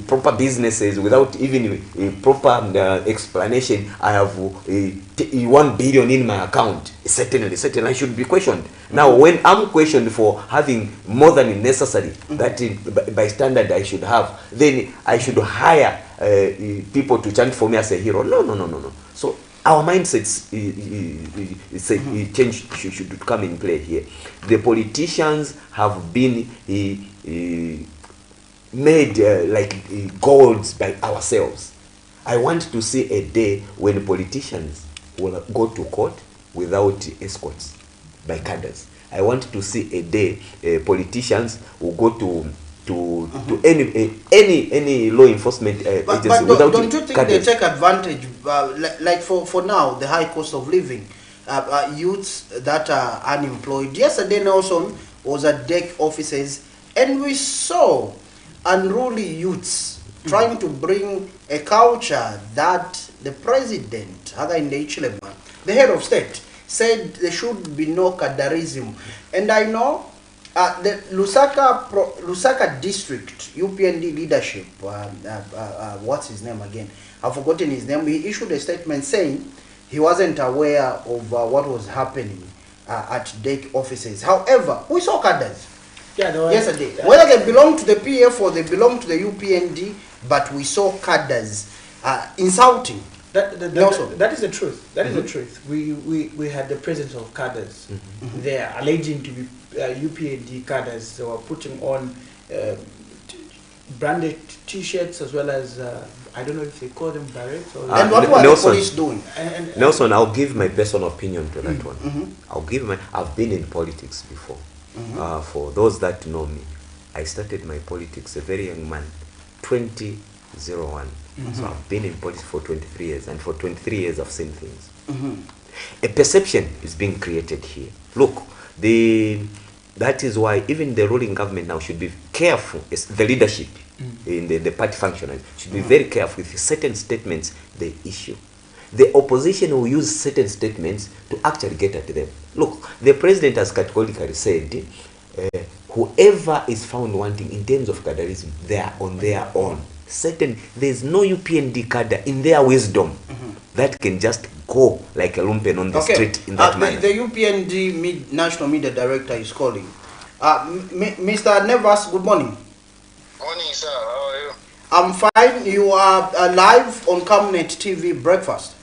proper businesses, without even proper explanation, I have 1 billion in my account, certainly I should be questioned. Now, when I'm questioned for having more than necessary, that by standard I should have, then I should hire people to chant for me as a hero. No. So our mindsets change should come in play here. The politicians have been made like gods by ourselves. I want to see a day when politicians will go to court without escorts by cadres. I want to see a day politicians will go to any law enforcement agency without don't you think cadres. they take advantage, like for now, the high cost of living, youths that are unemployed? Yesterday, Nelson was at DEC offices, and we saw unruly youths trying to bring a culture that the president, the head of state, said there should be no cadarism. And I know the Lusaka district UPND leadership, what's his name again? I've forgotten his name. He issued a statement saying he wasn't aware of what was happening at DEC offices. However, we saw cadres yesterday. Whether they belong to the PF or they belong to the UPND, but we saw cadres insulting. That is the truth. That is the truth. We had the presence of cadres. They are alleging to be UPND cadres. They were putting on branded T-shirts as well as I don't know if they call them barrets. And what were the police doing? Nelson, I'll give my personal opinion to that one. I've been in politics before. For those that know me, I started my politics a very young man, 2001. So I've been in politics for 23 years, and for 23 years I've seen things. A perception is being created here. Look, that is why even the ruling government now should be careful. It's the leadership in the party functionaries should be very careful with certain statements they issue. The opposition will use certain statements to actually get at them. Look, the president has categorically said, whoever is found wanting in terms of cadarism, they are on their own. There's no UPND cadre in their wisdom that can just go like a lumpen on the street in that manner. The UPND National Media Director is calling. Mr. Nevers, good morning. Morning, sir. How are you? I'm fine. You are live on Camnet TV Breakfast.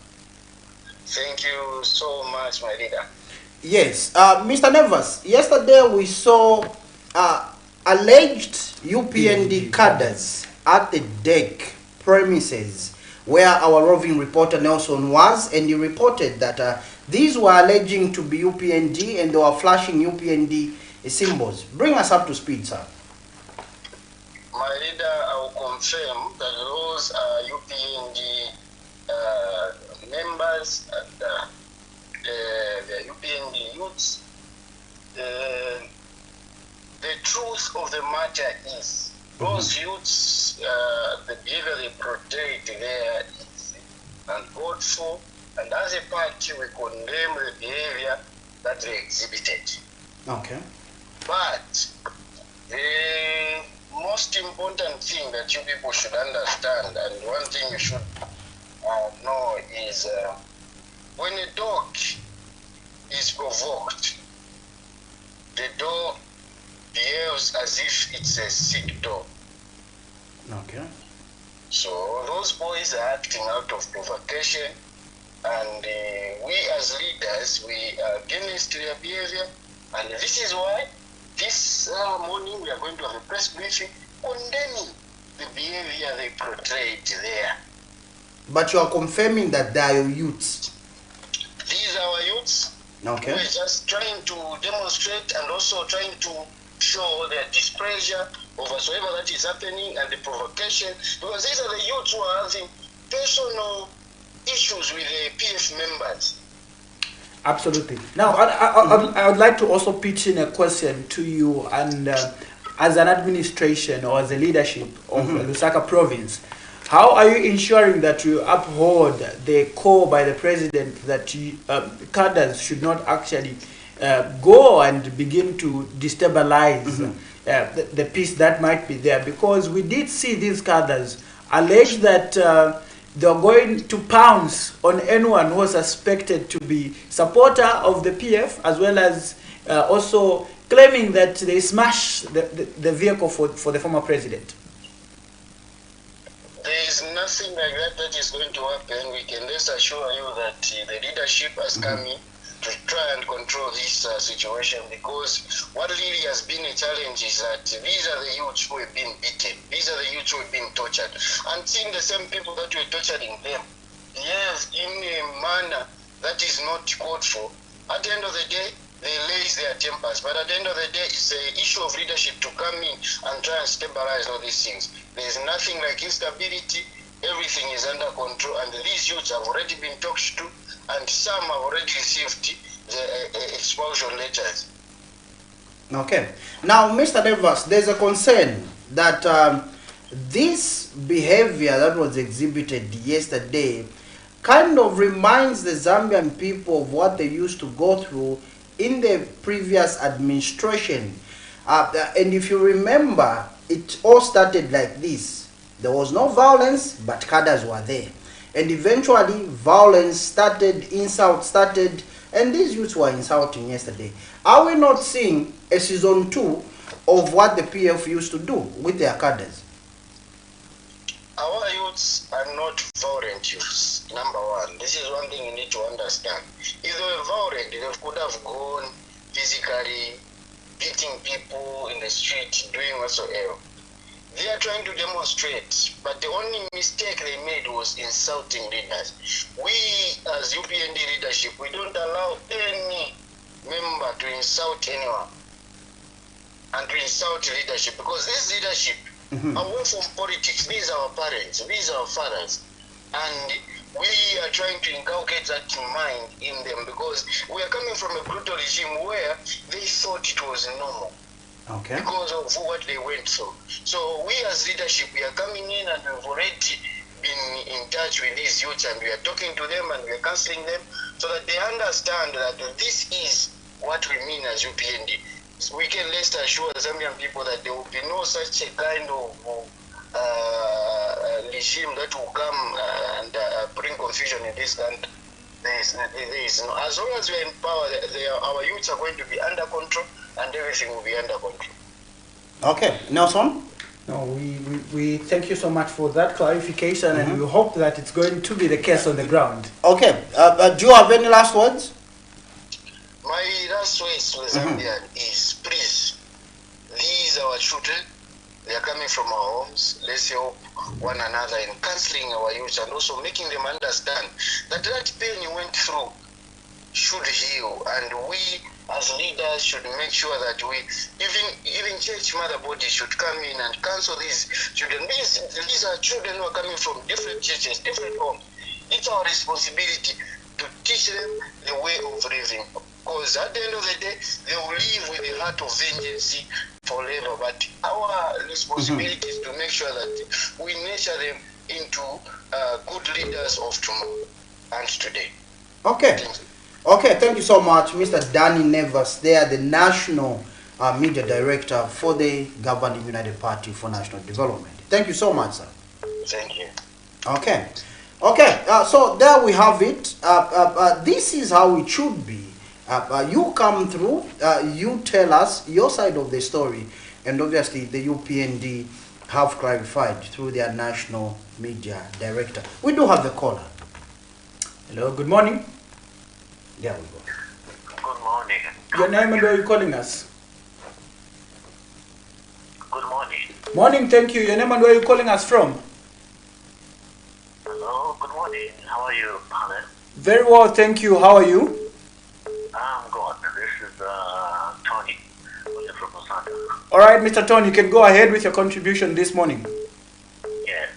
Thank you so much, my leader. Yes. Mr. Nevers, yesterday we saw alleged UPND cadres at the DEC premises where our roving reporter Nelson was, and he reported that these were alleging to be UPND and they were flashing UPND symbols. Bring us up to speed, sir. My leader, I will confirm that those are UPND members and the UPND youths. The truth of the matter is, those youths, the behavior they portrayed there is uncalled, and as a party we condemn the behavior that they exhibited. Okay. But the most important thing that you people should understand, and one thing you should know, is when a dog is provoked, the dog behaves as if it's a sick dog. Okay. So those boys are acting out of provocation, and we as leaders, we are against their behavior, and this is why this morning we are going to have a press briefing condemning the behavior they portrayed there. But you are confirming that they are youths? These are our youths. Okay. We're just trying to demonstrate and also trying to show their displeasure over whatsoever that is happening and the provocation, because these are the youths who are having personal issues with the PF members. Absolutely. Now, I would like to also pitch in a question to you, and as an administration or as a leadership of Lusaka province, how are you ensuring that you uphold the call by the president that cadres should not actually go and begin to destabilize the peace that might be there? Because we did see these cadres allege that they're going to pounce on anyone who was suspected to be supporter of the PF, as well as also claiming that they smashed the vehicle for the former president. There is nothing like that is going to happen. We can just assure you that the leadership has come in to try and control this situation, because what really has been a challenge is that these are the youths who have been beaten. These are the youths who have been tortured. And seeing the same people that were torturing them, yes, in a manner that is not called for, at the end of the day, they raise their tempers. But at the end of the day, it's an issue of leadership to come in and try and stabilize all these things. There's nothing like instability. Everything is under control, and these youths have already been talked to, and some have already received the expulsion letters. Okay. Now, Mr. Devas, there's a concern that this behavior that was exhibited yesterday kind of reminds the Zambian people of what they used to go through in the previous administration. And if you remember, it all started like this. There was no violence, but cadres were there. And eventually, violence started, insult started, and these youths were insulting yesterday. Are we not seeing a season 2 of what the PF used to do with their cadres? Our youths are not violent youths, number one. This is one thing you need to understand. If they were violent, they could have gone physically, beating people in the street, doing whatsoever. They are trying to demonstrate, but the only mistake they made was insulting leaders. We, as UPND leadership, we don't allow any member to insult anyone and to insult leadership, because this leadership, away from politics, these are our parents, these are our fathers, and we are trying to inculcate that mind in them, because we are coming from a brutal regime where they thought it was normal. Okay. Because of what they went through. So we as leadership, we are coming in and we've already been in touch with these youths, and we are talking to them and we are counseling them so that they understand that this is what we mean as UPND. So we can rest assure the Zambian people that there will be no such a kind of regime that will come and bring confusion in this country. There is no, as long as we are in power, our youths are going to be under control, and everything will be under control. Okay, Nelson? No, we thank you so much for that clarification, and we hope that it's going to be the case on the ground. Okay, do you have any last words? My last words to the Zambian is, please, these are our children. They are coming from our homes. Let's help one another in counseling our youth, and also making them understand that that pain you went through should heal, and we as leaders should make sure that we, even church mother bodies should come in and counsel these children. These are children who are coming from different churches, different homes. It's our responsibility to teach them the way of living, because at the end of the day, they will live with the heart of vengeance forever. But our responsibility is to make sure that we nurture them into good leaders of tomorrow and today. Okay. Okay, thank you so much, Mr. Danny Nevers. They are the National Media Director for the Governing United Party for National Development. Thank you so much, sir. Thank you. Okay. Okay, so there we have it. This is how it should be. You come through, you tell us your side of the story, and obviously the UPND have clarified through their National Media Director. We do have the caller. Hello, good morning. There we go. Good morning. Your name and where are you calling us? Good morning. Morning, thank you. Your name and where are you calling us from? Hello, good morning. How are you, Alan? Very well, thank you. How are you? I'm good. This is Tony from Osaka. All right, Mr. Tony, you can go ahead with your contribution this morning. Yes.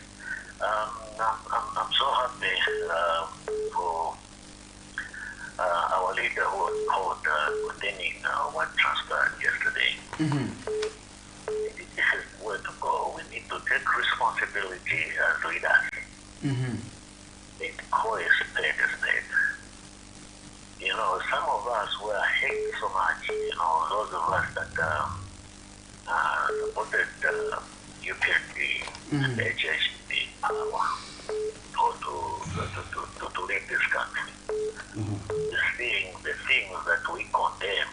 I'm so happy This is where to go. We need to take responsibility as leaders. It calls a spade a spade. You know, some of us were hate so much. You know, those of us that supported UPND and HHP power to lead this country. The things that we condemn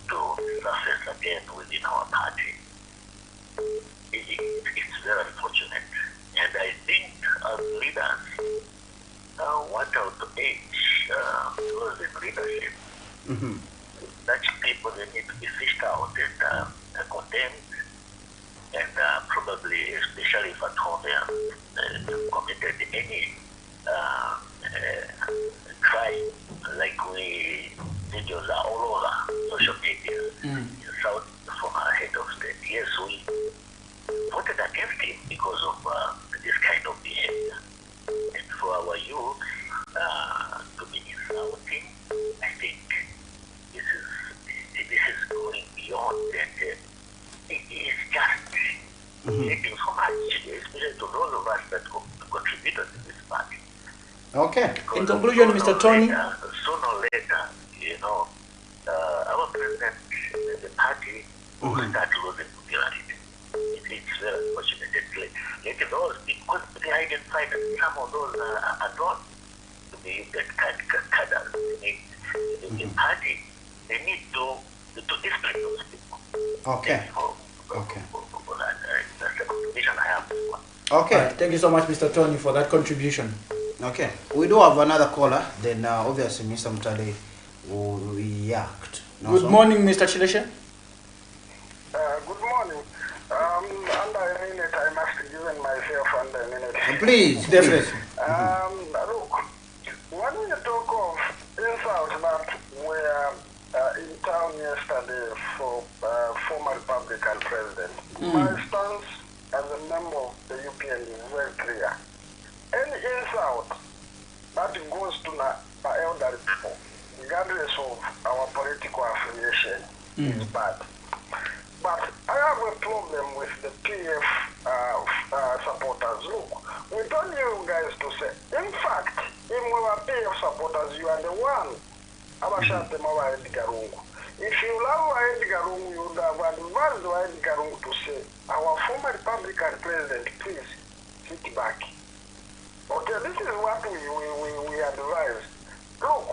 to surface again within our party, it's very unfortunate. And I think as leaders, what I would urge those in leadership, such people, they need to be fished out and condemned, and probably, especially if at home they have committed any crime, like videos are all over social media, in South from our head of state. Yes, we voted against him because of this kind of behavior. And for our youth to be insulting, I think this is going beyond, and it is just taking so much, especially to those of us that contributed to this party. Okay. In conclusion, Mr. Tony. Sooner or later, you know, our president, the party, will start losing popularity. It's very unfortunate. Let those, because they identify that some of those are not to be cadres. The party, they need to discipline those people. Okay. Okay. That's the contribution I have. Okay. Right. Thank you so much, Mr. Tony, for that contribution. Okay. We do have another caller. Then obviously Mr. Mutale will react. Good morning, Mr. Chileshe. Good morning. Under a minute, I must give myself under a minute. Please. Definitely. Look, when you talk of insults that were in town yesterday for former Republican president, my stance as a member of the UPN is very clear. Any insult that goes to the elderly people, regardless of our political affiliation, is bad. But I have a problem with the PF supporters. Look, we told you guys to say, in fact, if we were PF supporters, you are the one. If you love Edgar Lungu, you would have advised Edgar Lungu to say, our former Republican president, please sit back. Okay, this is what we advise. Look,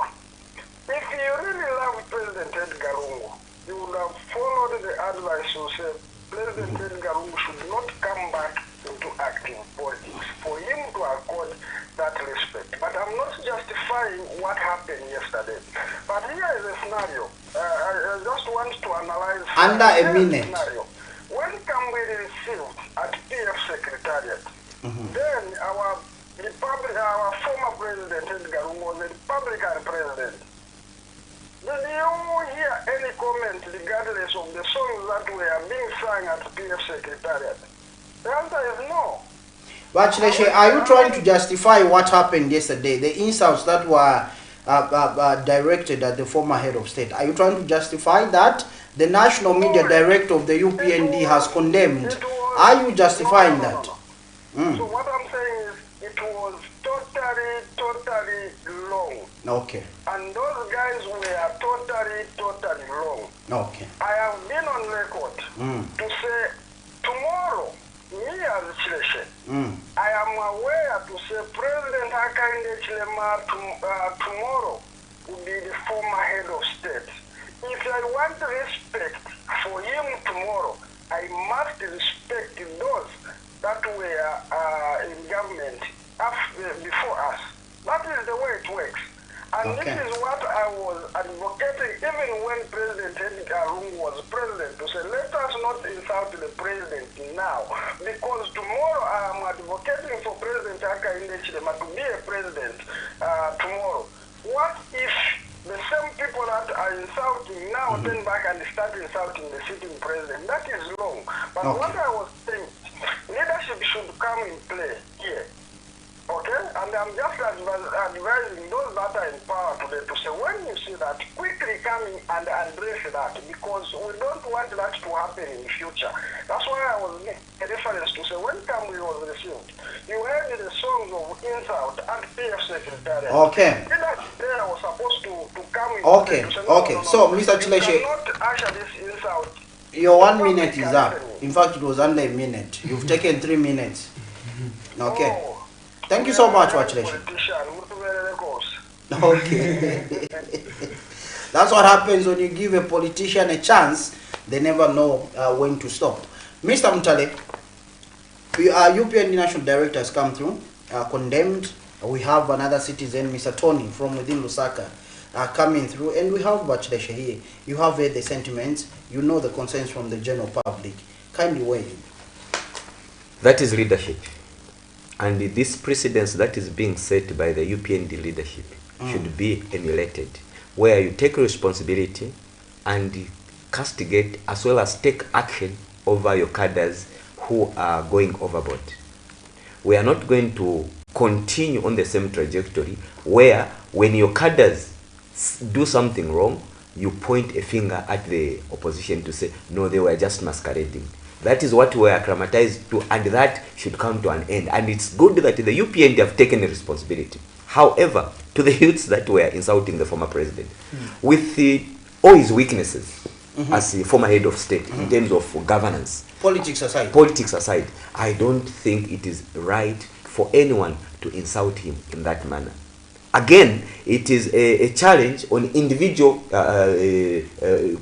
if you really love President Edgar Lungu, you would have followed the advice to say President Edgar Lungu should not come back into active politics, for him to accord that respect. But I'm not justifying what happened yesterday. But here is a scenario. I just want to analyze under a minute. Scenario. When Camnet received at PF Secretariat, then our former president Edgar Lungu was a Republican president. Did you hear any comment regardless of the songs that were being sung at PF Secretariat? The answer is no. But Chileshe, are you trying to justify what happened yesterday, the insults that were directed at the former head of state? Are you trying to justify that? The national media director of the UPND has condemned. Are you justifying that? So what I'm saying is it was totally wrong. Okay. And those guys were totally wrong. Okay. I have been on record to say tomorrow, me as Chileshe, I am aware to say President Hakainde Chilema tomorrow will be the former head of state. If I want respect for him tomorrow, I must respect those that were in government before us. That is the way it works. And Okay. this is what I was advocating even when President Edgar Lungu was president, to say let us not insult the president now, because tomorrow I am advocating for President Hakainde Hichilema to be a president tomorrow. What if the same people that are insulting now turn back and start insulting the sitting president? That is wrong. But what I was saying, leadership should come in play here. Okay? And And I'm just advising those that are in power today to say, when you see that, quickly come in and address that, because we don't want that to happen in the future. That's why I was making a reference to say, when Camnet was received, you heard the songs of insult at PF Secretariat. Okay. There was supposed to come in. Okay, to say, okay. So, Mr. Chileshe, you cannot usher this insult. your 1 minute is up. In fact, it was under a minute. You've taken 3 minutes. Okay. Oh, Thank you so much, Wachileshe. Okay. That's what happens when you give a politician a chance. They never know when to stop. Mr. Mutale, UPND National Director has come through, condemned. We have another citizen, Mr. Tony, from within Lusaka, coming through. And we have Wachileshe here. You have heard the sentiments. You know the concerns from the general public. Kindly weigh in. That is leadership. And this precedence that is being set by the UPND leadership should be emulated, where you take responsibility and castigate as well as take action over your cadres who are going overboard. We are not going to continue on the same trajectory where when your cadres do something wrong, you point a finger at the opposition to say, no, they were just masquerading. That is what we are acclimatized to, and that should come to an end. And it's good that the UPND have taken a responsibility. However, to the youths that were insulting the former president, with all his weaknesses as a former head of state in terms of governance, politics aside, I don't think it is right for anyone to insult him in that manner. Again, it is a challenge on individual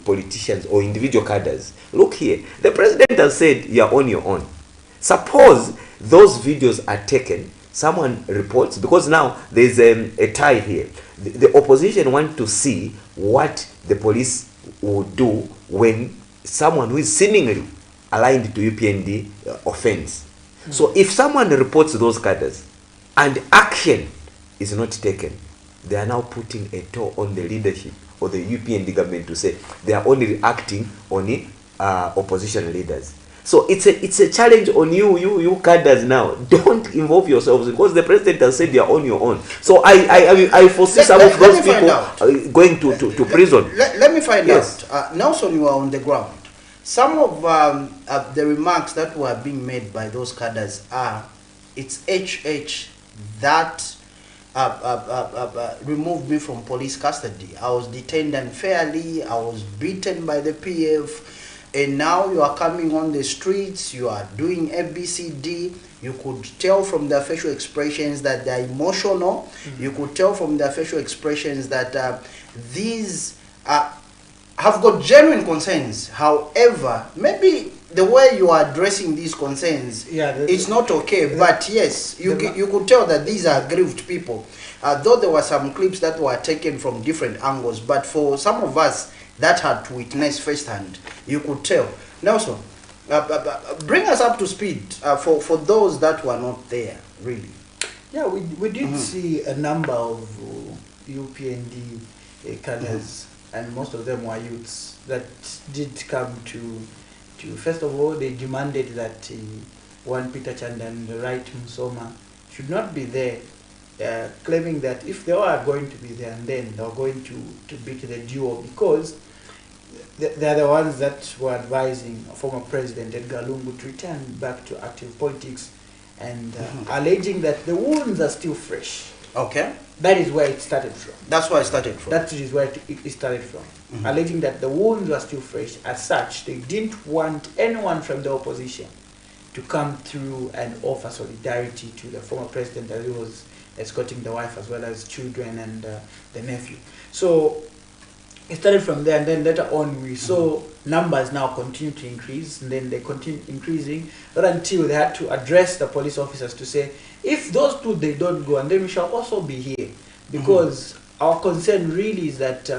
politicians or individual cadres. Look here, the president has said you're on your own. Suppose those videos are taken, someone reports, because now there's a tie here. The opposition want to see what the police would do when someone who is seemingly aligned to UPND offends. So if someone reports those cadres and action is not taken, they are now putting a toe on the leadership or the UPND government to say they are only acting on the opposition leaders. So it's a challenge on you cadres now. Don't involve yourselves, because the president has said you are on your own. So I foresee some of those people going to prison. Let me find out. Nelson, you are on the ground. Some of the remarks that were being made by those cadres are, it's HH that removed me from police custody. I was detained unfairly. I was beaten by the PF. And now you are coming on the streets. You are doing ABCD. You could tell from their facial expressions that they're emotional. You could tell from their facial expressions that these have got genuine concerns. However, maybe the way you are addressing these concerns, it's not okay. But yes, you could tell that these are aggrieved people. Though there were some clips that were taken from different angles, but for some of us that had to witness firsthand, you could tell. Nelson, bring us up to speed for those that were not there, really. Yeah, we did see a number of UPND cadres, and most of them were youths that did come to first of all, they demanded that one Peter Chanda and the right Musoma should not be there, claiming that if they are going to be there, and then they are going to beat the duo, because they are the ones that were advising former President Edgar Lungu to return back to active politics, and alleging that the wounds are still fresh. Okay. That is where it started from. That's where it started from. That is where it started from. Alleging that the wounds were still fresh. As such, they didn't want anyone from the opposition to come through and offer solidarity to the former president, as he was escorting the wife as well as children and the nephew. So it started from there, and then later on we saw numbers now continue to increase, and then they continue increasing, not until they had to address the police officers to say, if those two they don't go, and then we shall also be here, because our concern really is that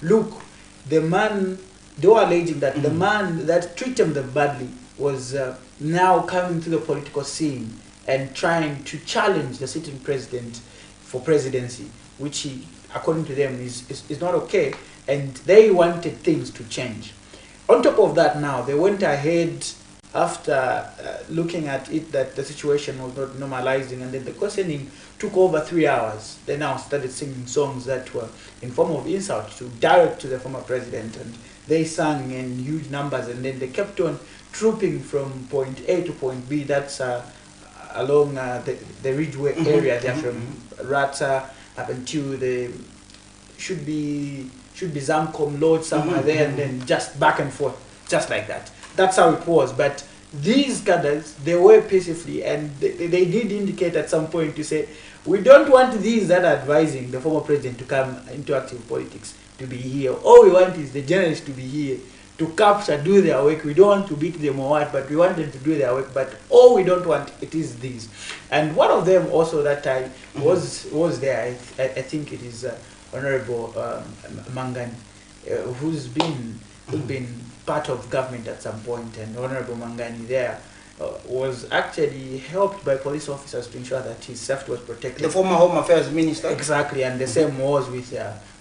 look, the man, they were alleging that the man that treated them badly was now coming to the political scene and trying to challenge the sitting president for presidency, which he, according to them, is not okay, and they wanted things to change. On top of that, now they went ahead after looking at it that the situation was not normalizing, and then the questioning took over 3 hours. They now started singing songs that were in form of insult to direct to the former president, and they sang in huge numbers, and then they kept on trooping from point A to point B. That's along the Ridgeway area there, from Rata up until the should be Zamcom Lodge somewhere there, and then just back and forth, just like that. That's how it was. But these cadres, they were peacefully, and they did indicate at some point to say, we don't want these that are advising the former president to come into active politics to be here. All we want is the journalists to be here, to capture, do their work. We don't want to beat them or what, but we want them to do their work. But all we don't want, it is these. And one of them also that time was there. I think it is Honorable Mangani, who's been part of government at some point, and Honorable Mangani there was actually helped by police officers to ensure that his safety was protected. The former Home Affairs Minister? Exactly, and the same was with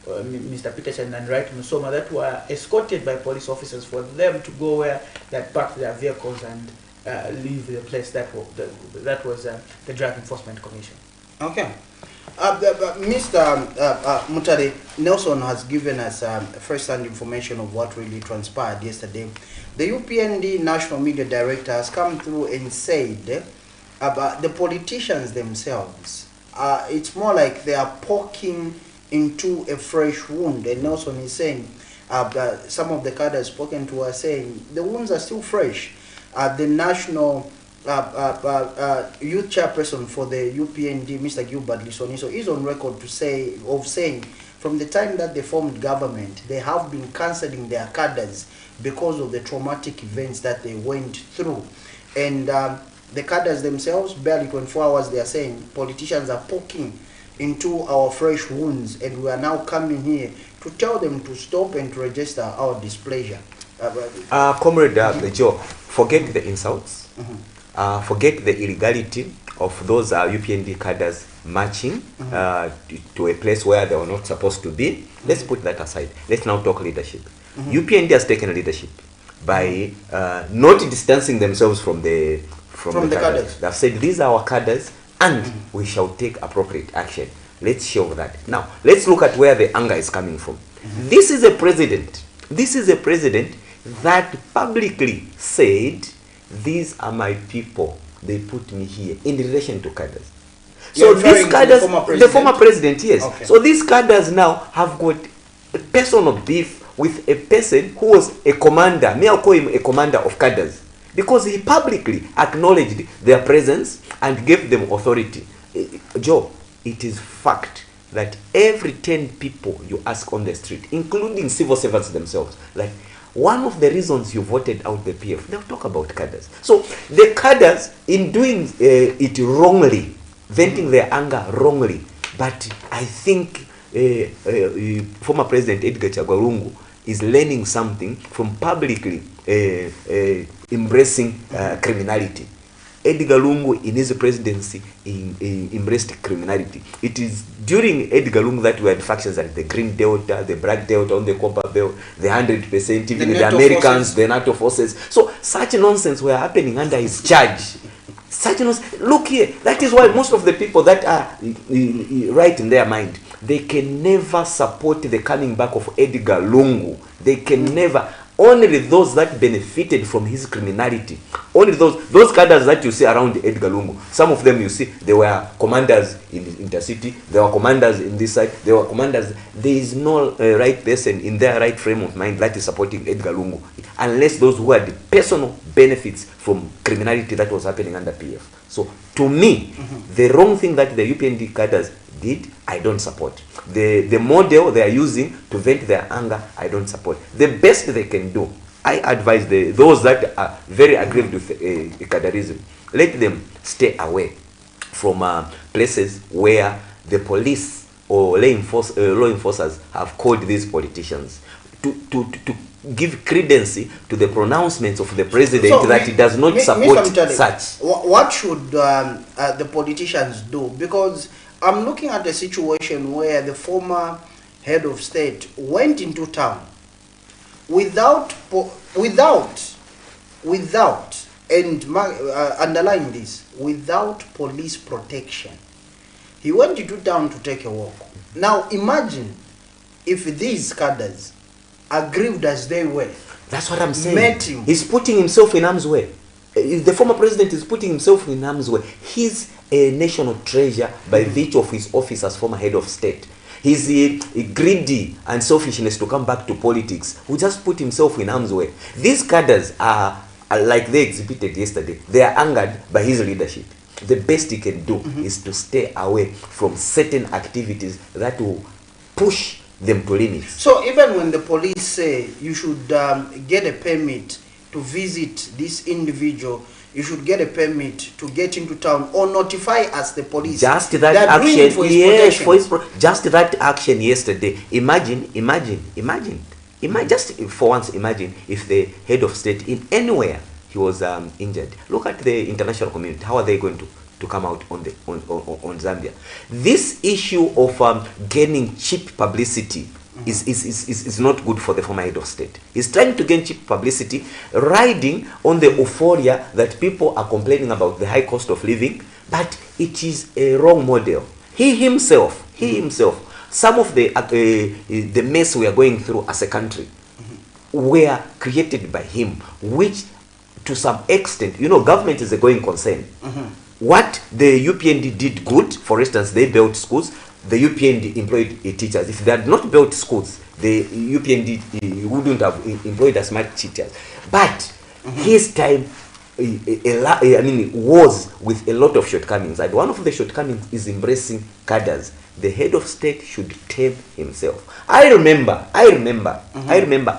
Mr. Peterson and Wright Musoma, that were escorted by police officers for them to go where they had parked their vehicles and leave the place. That was the Drug Enforcement Commission. Okay. Mr. Mutare, Nelson has given us first-hand information of what really transpired yesterday. The UPND National Media Director has come through and said about the politicians themselves. It's more like they are poking into a fresh wound. And Nelson is saying, some of the cadres spoken to are saying, the wounds are still fresh. The National youth chairperson for the UPND, Mr. Gilbert Lisoniso, is on record to saying from the time that they formed government, they have been cancelling their cadres because of the traumatic events that they went through. And the cadres themselves, barely 24 hours, they are saying politicians are poking into our fresh wounds, and we are now coming here to tell them to stop and to register our displeasure. Comrade Joe, forget the insults. Forget the illegality of those UPND cadres marching to a place where they were not supposed to be. Let's put that aside. Let's now talk leadership. UPND has taken leadership by not distancing themselves from the cadres. They've said these are our cadres, and we shall take appropriate action. Let's show that. Now, let's look at where the anger is coming from. This is a president. This is a president that publicly said, these are my people, they put me here, in relation to cadres. So these cadres, the former president, yes. Okay. So these cadres now have got a personal beef with a person who was a commander. May I call him a commander of cadres? Because he publicly acknowledged their presence and gave them authority. Joe, it is fact that every 10 people you ask on the street, including civil servants themselves, like, one of the reasons you voted out the PF, they'll talk about cadres. So the cadres, in doing it wrongly, venting their anger wrongly, but I think former President Edgar Chagwa is learning something from publicly embracing criminality. Edgar Lungu, in his presidency, embraced criminality. It is during Edgar Lungu that we had factions like the Green Delta, the Black Delta on the Copper Belt, the 100%, even the Americans, forces. The NATO forces. So such nonsense were happening under his charge. Such nonsense. Look here, that is why most of the people that are right in their mind, they can never support the coming back of Edgar Lungu. They can never. Only those that benefited from his criminality, only those cadres that you see around Edgar Lungu, some of them you see, they were commanders in Intercity, they were commanders in this side, they were commanders. There is no right person in their right frame of mind that is supporting Edgar Lungu, unless those who had personal benefits from criminality that was happening under PF. So to me, the wrong thing that the UPND cadres did, I don't support. The model they are using to vent their anger, I don't support. The best they can do, I advise those that are very aggrieved with cadreism, let them stay away from places where the police or law enforcers have called these politicians to give credence to the pronouncements of the president, so that he does not support such. What should the politicians do? Because I'm looking at a situation where the former head of state went into town without And underlying this, without police protection, he went into town to take a walk. Now imagine if these cadres, aggrieved as they were, that's what I'm saying. met him. He's putting himself in harm's way. The former president is putting himself in harm's way. He's a national treasure by virtue of his office as former head of state. He's greedy and selfishness to come back to politics. Who just put himself in harm's way. These cadres are like they exhibited yesterday. They are angered by his leadership. The best he can do is to stay away from certain activities that will push them to limits. So even when the police say you should get a permit to visit this individual, you should get a permit to get into town, or notify us, the police. Just that action, just that action yesterday. Imagine, just for once, imagine if the head of state in anywhere he was injured. Look at the international community. How are they going to come out on Zambia? This issue of gaining cheap publicity is not good for the former head of state. He's trying to gain cheap publicity, riding on the euphoria that people are complaining about the high cost of living, but it is a wrong model. He himself, some of the mess we are going through as a country were created by him, which to some extent, government is a going concern. What the UPND did good, for instance, they built schools. The UPND employed teachers. If they had not built schools, the UPND wouldn't have employed as much teachers. But his time, was with a lot of shortcomings. And one of the shortcomings is embracing cadres. The head of state should tame himself. I remember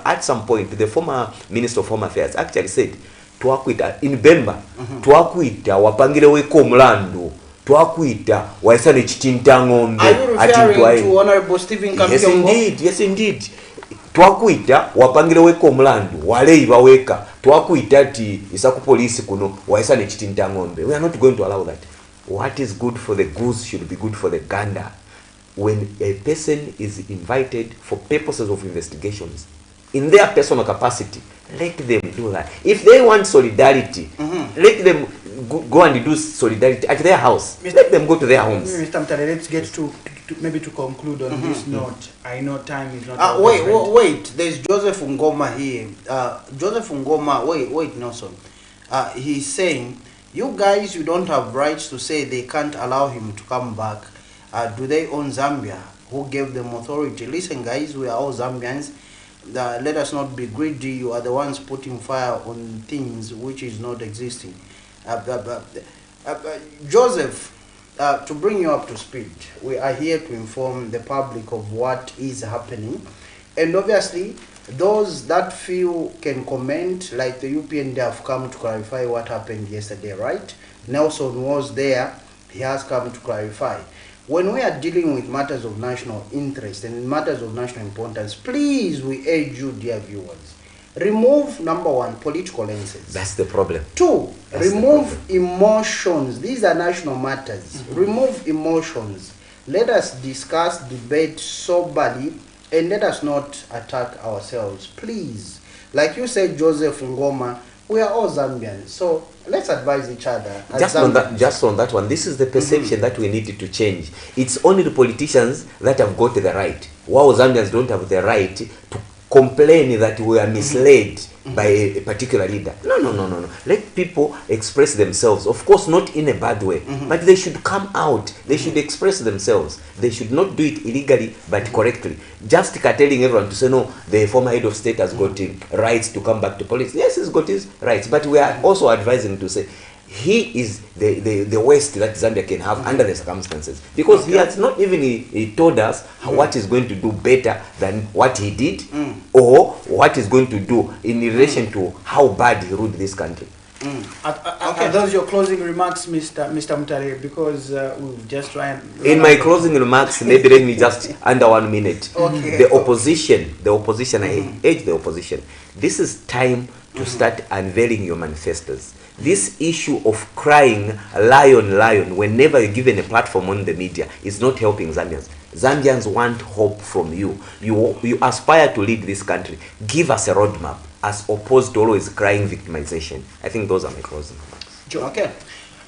at some point, the former Minister of Home Affairs actually said, twakwita in Bemba, twakwita wapangire weko mlandu. Twakwita waisane chitinta ngombe. Are you referring to Honorable Stephen Kampion? Yes indeed. Twakwita wapangire weko mlandu waleiba weka. Twakwita ati isaku polisi kuno waisane chitinta ngombe. We are not going to allow that. What is good for the goose should be good for the gander. When a person is invited for purposes of investigations in their personal capacity, let them do that. If they want solidarity, let them go and do solidarity at their house. Let them go to their homes. Mr. Mtale, let's get to maybe to conclude on this note. I know time is not. Wait. There's Joseph Ngoma here. Joseph Ngoma. Wait, Nelson. He's saying, you guys, you don't have rights to say they can't allow him to come back. Do they own Zambia? Who gave them authority? Listen, guys, we are all Zambians. Let us not be greedy. You are the ones putting fire on things which is not existing. Joseph, to bring you up to speed, we are here to inform the public of what is happening. And obviously, those that feel can comment, like the UPND have come to clarify what happened yesterday, right? Nelson was there. He has come to clarify. When we are dealing with matters of national interest and matters of national importance, please, we urge you, dear viewers, remove, number one, political lenses. That's the problem. Two, remove emotions. These are national matters. Remove emotions. Let us discuss, debate soberly, and let us not attack ourselves. Please. Like you said, Joseph Ngoma, we are all Zambians. So let's advise each other. Just on that one, this is the perception that we need to change. It's only the politicians that have got the right. While Zambians don't have the right to complain that we are misled by a particular leader. No. Let people express themselves. Of course, not in a bad way, but they should come out. They should express themselves. They should not do it illegally, but correctly. Just telling everyone to say, no, the former head of state has got rights to come back to police. Yes, he's got his rights, but we are also advising to say, he is the worst that Zambia can have under the circumstances, because he has not even he told us what he's going to do better than what he did, or what he's going to do in relation to how bad he ruled this country. Are those your closing remarks, Mr. Mutale? Because we've just tried. In my closing remarks, maybe let me just under 1 minute. Okay. The opposition, I urge the opposition. This is time to start unveiling your manifestos. This issue of crying lion whenever you're given a platform on the media is not helping Zambians. Zambians want hope from you. You aspire to lead this country. Give us a roadmap. as opposed to always crying victimization. I think those are my closing remarks. Okay.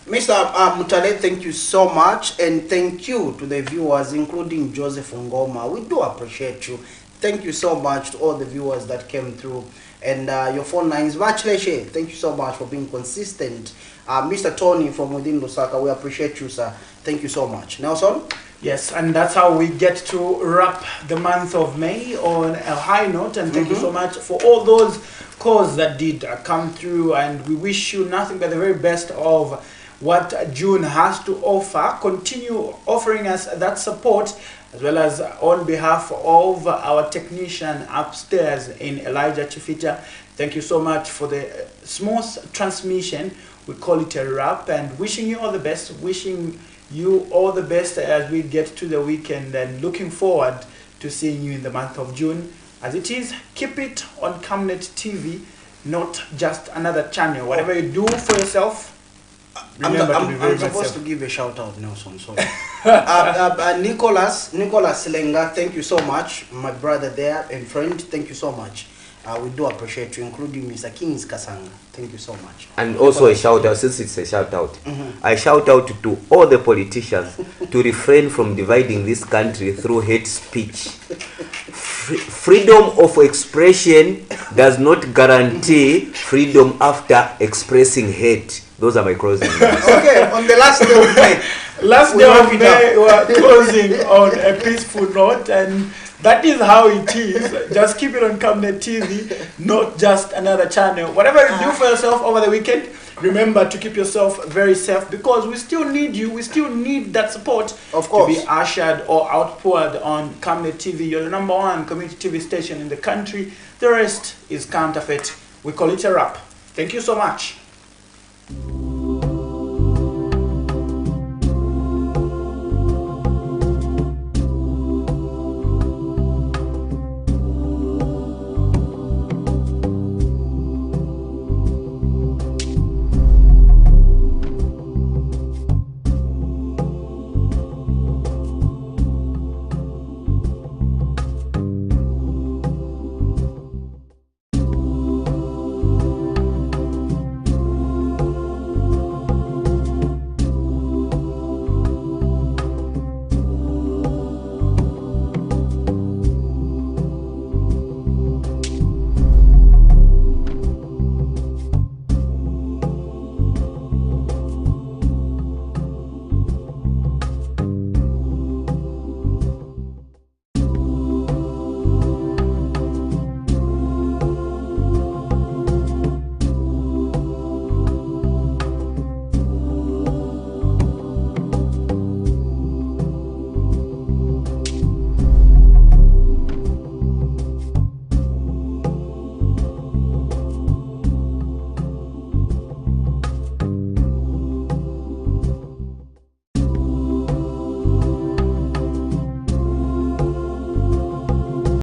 Mr. Mutale, thank you so much, and thank you to the viewers, including Joseph Ngoma. We do appreciate you. Thank you so much to all the viewers that came through. And your phone line is Bacheleshe. Thank you so much for being consistent. Mr. Tony from within Lusaka, we appreciate you, sir. Thank you so much. Nelson? Yes, and that's how we get to wrap the month of May on a high note. And thank you so much for all those calls that did come through. And we wish you nothing but the very best of what June has to offer. Continue offering us that support, as well as on behalf of our technician upstairs in Elijah Chifita. Thank you so much for the smooth transmission. We call it a wrap, and wishing you all the best, wishing you all the best as we get to the weekend, and looking forward to seeing you in the month of June. As it is, keep it on Camnet TV, not just another channel. Whatever you do for yourself, remember to be very I'm supposed myself. to give a shout out, Nelson. Sorry. Nicholas Lenga, thank you so much, my brother there and friend. Thank you so much. We do appreciate you, including Mr. Kings Kasanga. Thank you so much. And also a shout out, since it's a shout out, I shout out to all the politicians to refrain from dividing this country through hate speech. Freedom of expression does not guarantee freedom after expressing hate. Those are my closing remarks. Okay, on the last day of May. Last day of May, we are closing on a peaceful note, and that is how it is. Just keep it on Camnet TV, not just another channel. Whatever you do for yourself over the weekend, remember to keep yourself very safe, because we still need you. We still need that support, of course, to be ushered or outpoured on Camnet TV. You're the #1 community TV station in the country. The rest is counterfeit. We call it a wrap. Thank you so much.